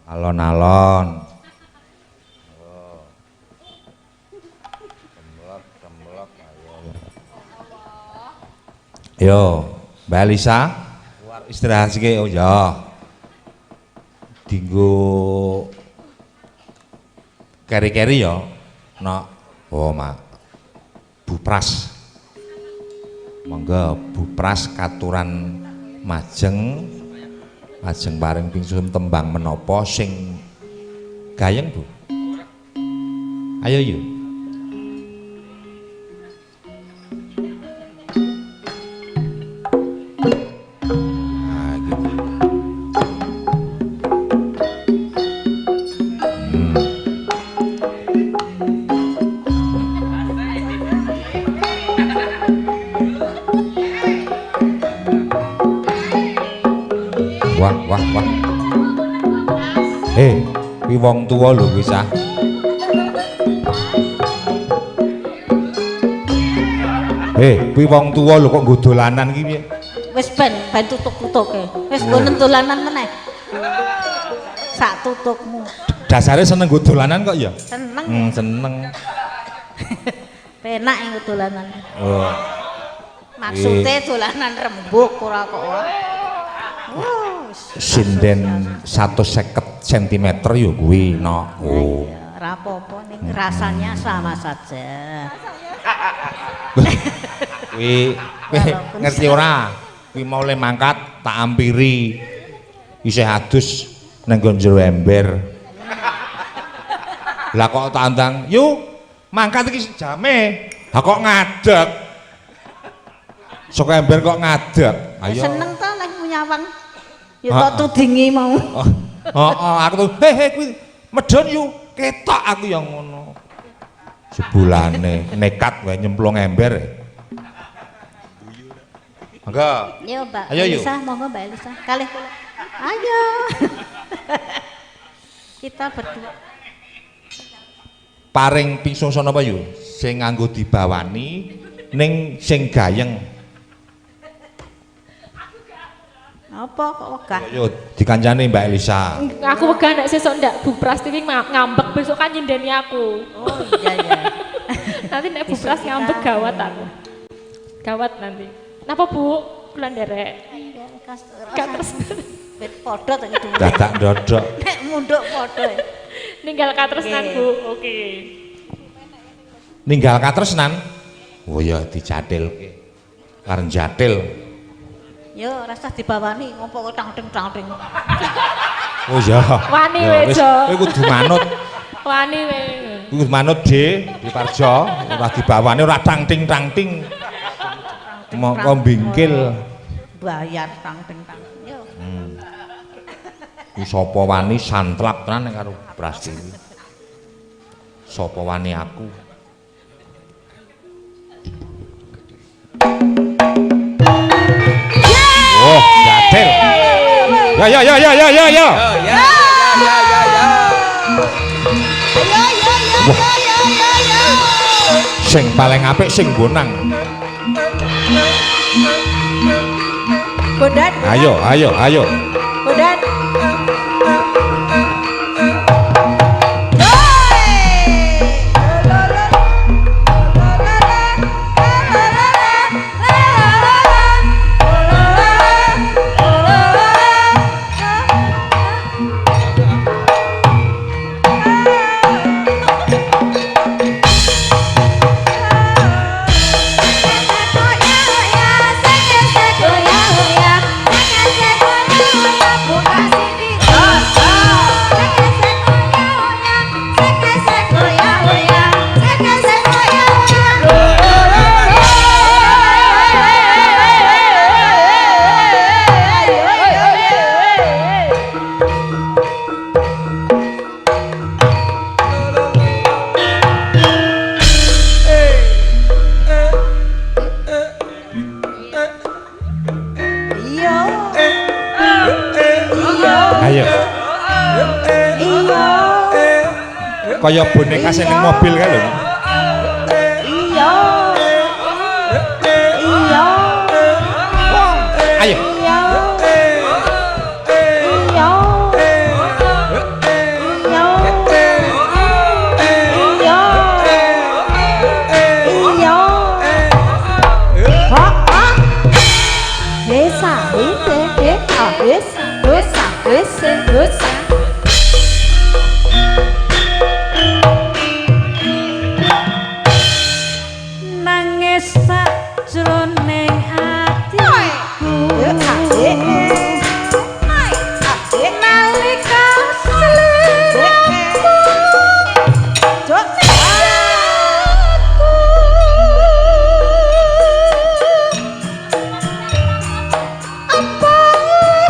Alon-alon. Gemblok, yo, Mbak Elisa, istirahat sih, oh ya. Dinggo keri-keri ya, no, oh mak, bupras, monggo bupras katuran majeng paring pingsun tembang menopo sing gayeng Bu, ayo yuk. Wah. Kuwi wong tuwa lho wis ah. Kuwi wong tuwa lho kok nggo dolanan iki piye? Wis ben tutuk-tutuke. Wis nggo dolanan meneh. Sak tutukmu. Dasare seneng nggo dolanan kok ya? Seneng. Seneng. Penak nggo dolanan. Oh. Maksude dolanan rembug ora kok. Sinden 150 cm yo kuwi no. Oh. Ora apa-apa ning rasanya sama saja. Kuwi ngerti ora? Kuwi mau le mangkat tak ampiri. Isih adus nang jero ember. Lah kok tak andang, "Yuk, mangkat iki jame." Lah kok ngadeg. Saka ember kok ngadeg. Ayo. Seneng ta nek nyawang. Ya kok tudingi mau. Aku tuh, hei kuwi medhon yuk, ketok aku yang ngono. Sebulane nekat wae nyemplung ember. Monggo. Yo, Mbak. Ayo, yuk. Elisa, monggo Mbak Elisa. Kalih kula. Ayo. Kita berdua. Paring pingsun apa yuk? Sing nganggo dibawani ning sing gayeng. Apa kok wegah? Yo dikancani Mbak Elisa. Aku wegah nek sesuk ndak Bu Pras TV ngambek besok kan nyindeni aku. Oh iya. Nanti nek Bu Pras ngambek gawat aku. Gawat nanti. Napa Bu? Kula nderek. Gak terus. Bet padha ta iki. Dadak ndodok. Nek munduk padha. Ninggal katresnan Bu. Oke. Ninggal katresnan. Oh ya dijatilke. Karen jatil. Yo rasa dibawani ngopo tang-ting. Oh ya. Wani we Jo. Kowe kudu manut. Wani we. Kudu manut di Parjo, ora dibawani ora tang-ting. Mongko bingkil. Bayar tang-ting. Yo. Ku sapa wani santlap tenan karo Prastiwi. Sapa wani aku? Oh, jatil. Ya. Sing paling apik sing bonang. Bondan. Ayo. Bondan. Kaya boneka sing ning mobil kae lho. Iya. Nangis sajroning atiku nalika sliramu apa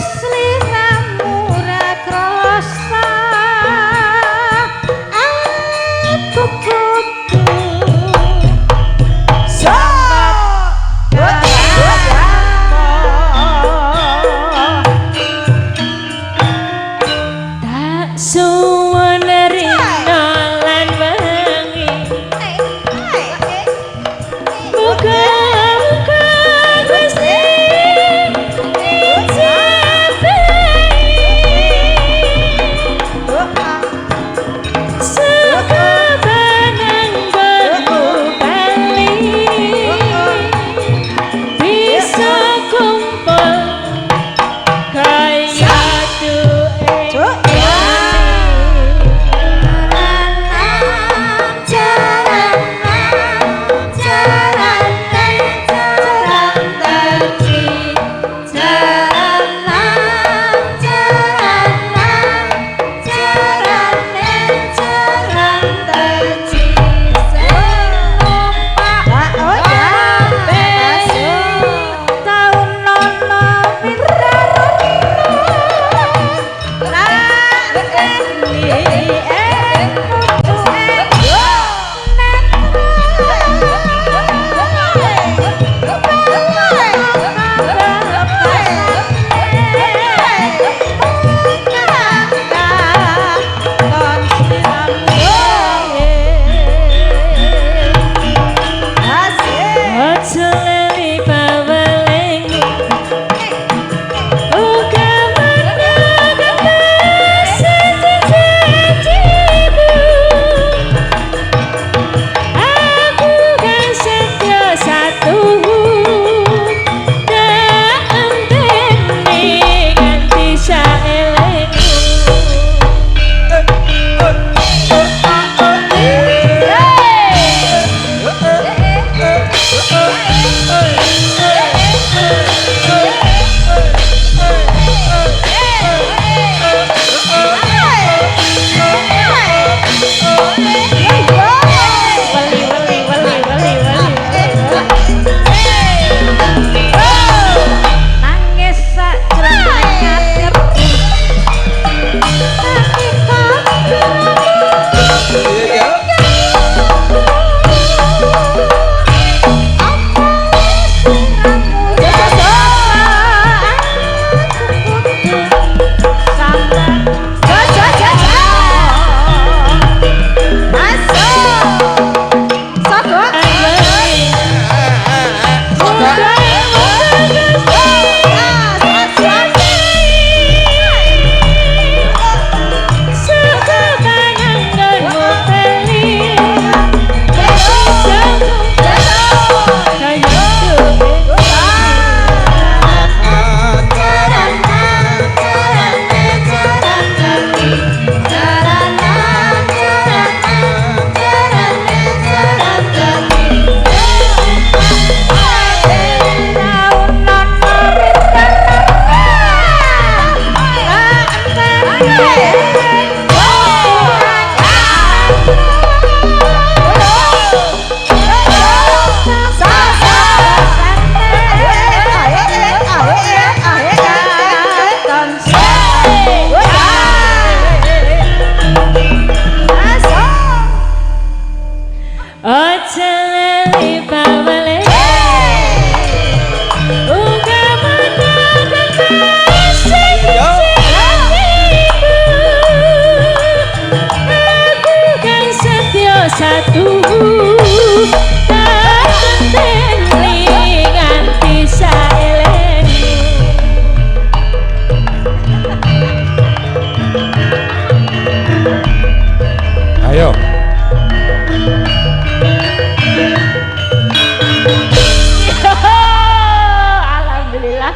sliramu ra krasa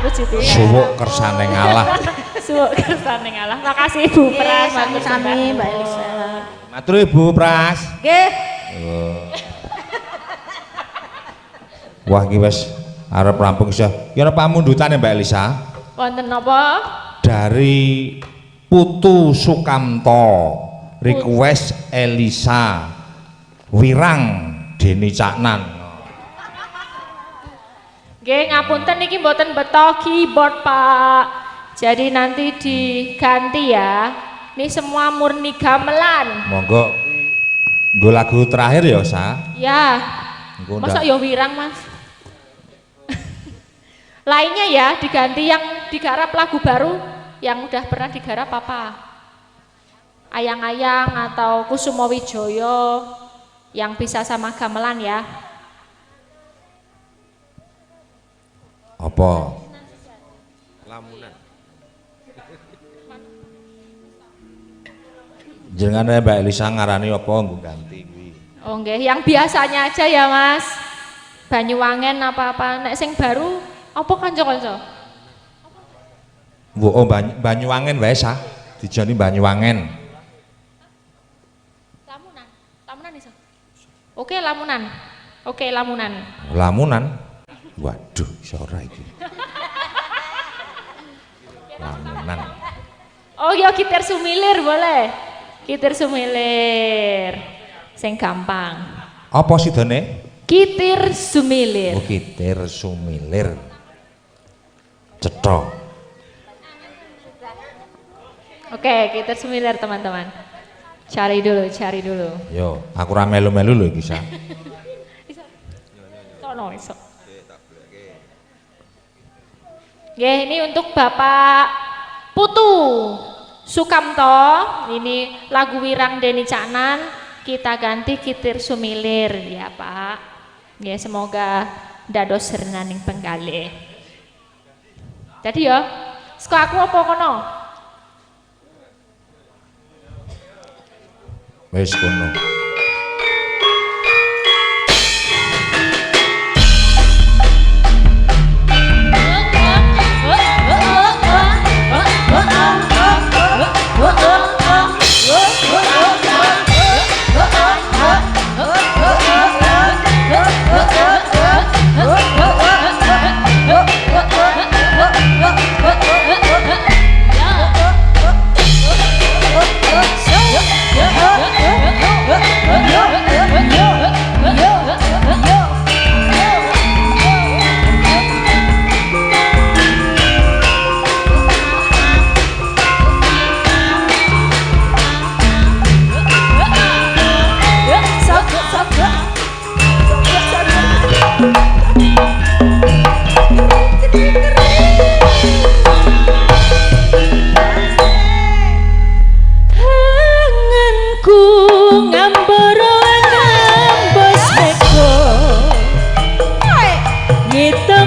puji Tuhan. Suwuk kersane ngalah. Suwuk kersane ngalah. Makasih Ibu Pras, sami-sami Mbak Elisa. Matur Ibu Pras. Nggih. Wah iki wis arep rampung sih. Ya ana pamundutane Mbak Elisa. Wonten napa? Dari Putu Sukamto request Elisa Wirang Deni Caknan. Nggih ngapunten niki mboten beto keyboard Pak. Jadi nanti diganti ya. Ini semua murni gamelan. Monggo nggo lagu terakhir ya, Sa. Ya. Masa ya wirang, Mas? Lainnya ya diganti yang digarap lagu baru yang udah pernah digarap apa? Ayang-ayang atau Kusumo Wijoyo yang bisa sama gamelan ya. Apa? Lamunan. Jenengane Mbak Elisa ngarani apa nggo ganti kuwi? Oh nggih, yang biasanya aja ya Mas. Banyuwangen apa-apa. Nek sing baru apa kanca-kanca? Oh Banyuwangen wae Sa. Dijani Banyuwangen. Lamunan. Lamunan iso. Oke, lamunan. Oke, lamunan. Lamunan. Waduh, iso ora iki. Lamunan. Oh ya gitar sumilir boleh. Gitar sumilir. Sing gampang. Apa sidone? Gitar sumilir. Oh, gitar sumilir. Cetha. Oke, gitar sumilir teman-teman. Cari dulu, cari dulu. Yo, aku ora melu-melu lho iki, Sa. Sono iso. Nggih, ini untuk Bapak Putu Sukamto. Ini lagu Wirang Deni Caknan. Kita ganti gitar sumilir ya Pak. Ya semoga dados renaning penggalih. Jadi ya, seko aku apa kono? Wis kono. Kita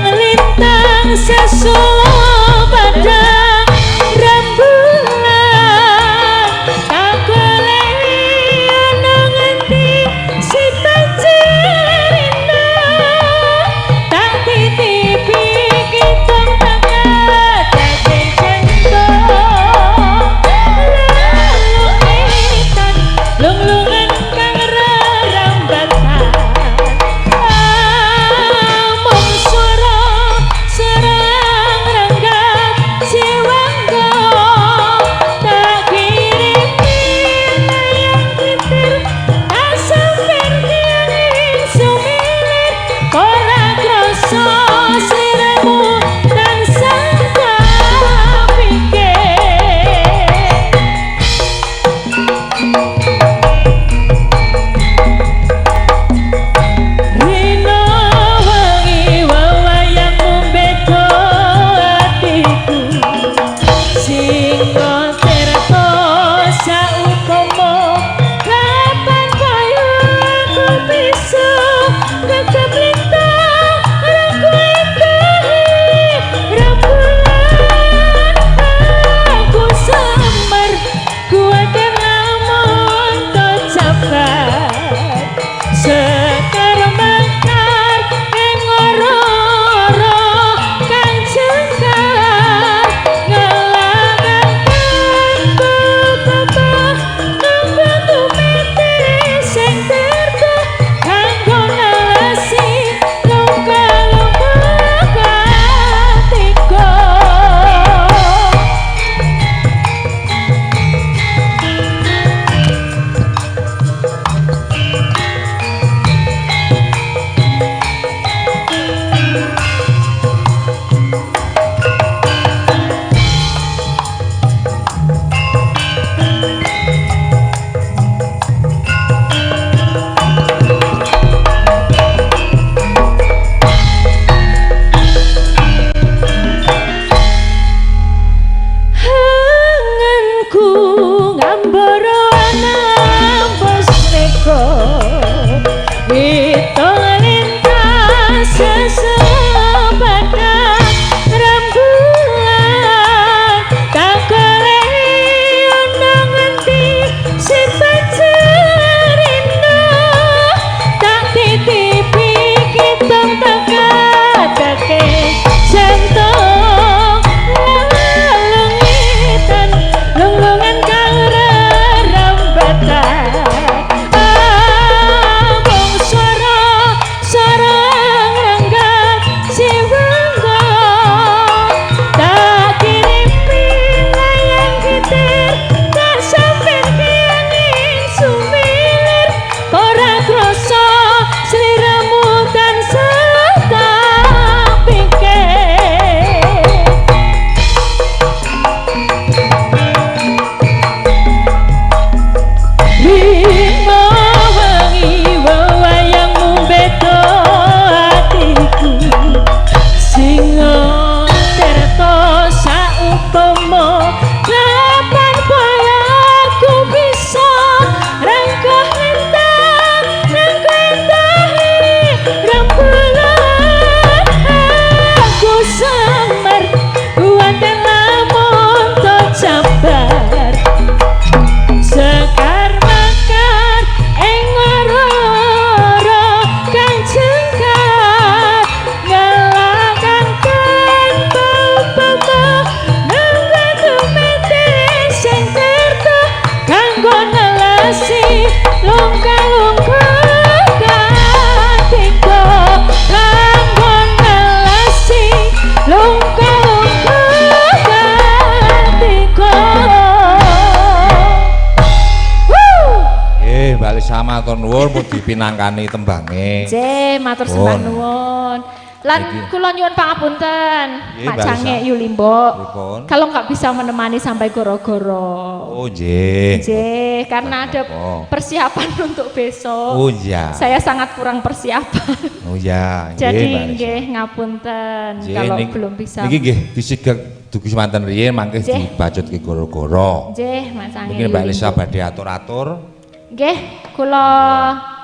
matur nuwun pun dipinangkani tembange. Nggih, matur sembah nuwun. Lan kula nyuwun pangapunten, Mak Cange Yulimbo. Kalau nggak bisa menemani sampai goro-goro. Oh nggih. Nggih, karena ada persiapan untuk besok. Oh iya. Saya sangat kurang persiapan. Oh iya. Jadi nggih ngapunten kalau belum bisa. Niki nggih disigek dugi semanten riyin mangke dibacot ke goro-goro. Nggih, Mak Cange. Mungkin Mbak Elisa badhe atur-atur. Nggih, kula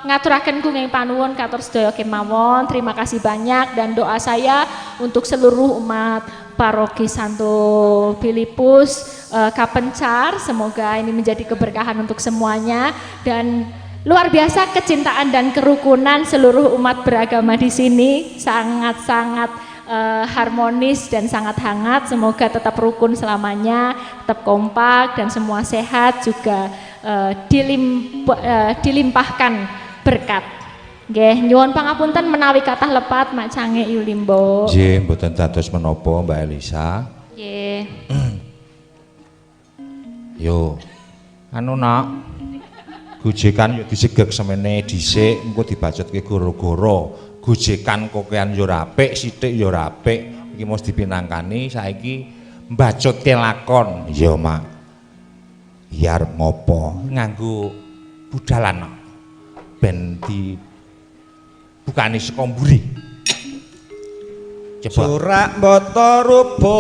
ngaturaken gunging panuwun katur sedaya kemawon. Terima kasih banyak dan doa saya untuk seluruh umat Paroki Santo Filipus Kapencar, semoga ini menjadi keberkahan untuk semuanya dan luar biasa kecintaan dan kerukunan seluruh umat beragama di sini sangat-sangat harmonis dan sangat hangat. Semoga tetap rukun selamanya, tetap kompak dan semua sehat juga dilimpahkan berkat. Nggih, nyuwun pangapunten menawi kathah lepat Mak Cange Yulimbo. Nggih, mboten dados menapa Mbak Elisa. Nggih. Yo. Anu nak. Gojekan yo disegek semene dhisik engko dibacotke goro-goro. Gojekan kokean yo apik, sithik yo apik. Iki mesti dipinangkani saiki mbacotke lakon. Iya, Mak. Biar ngopo nganggo budalan. Ben di bukani saka mburi. Coba. Surak bata rupa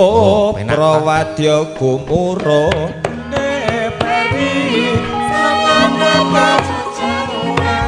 prawadya gumura neperi samana surak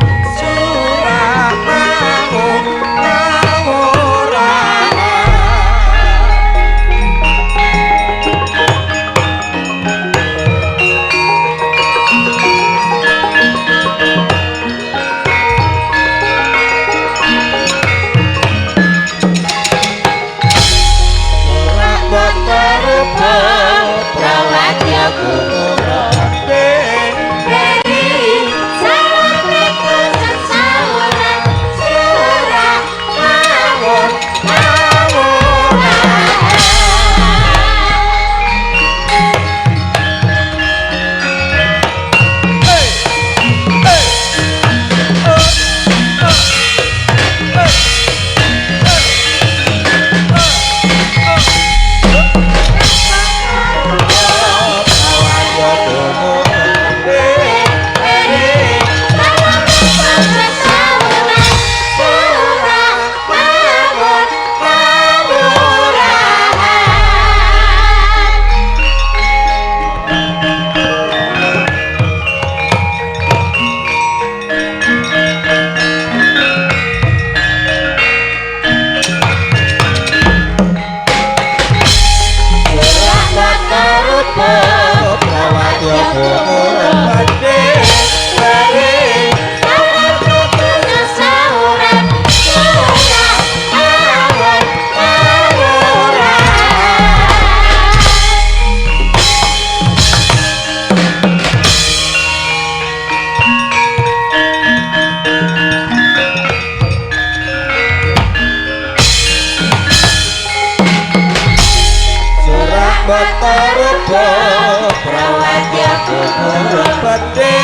Bata rupa prawadya kumura badhe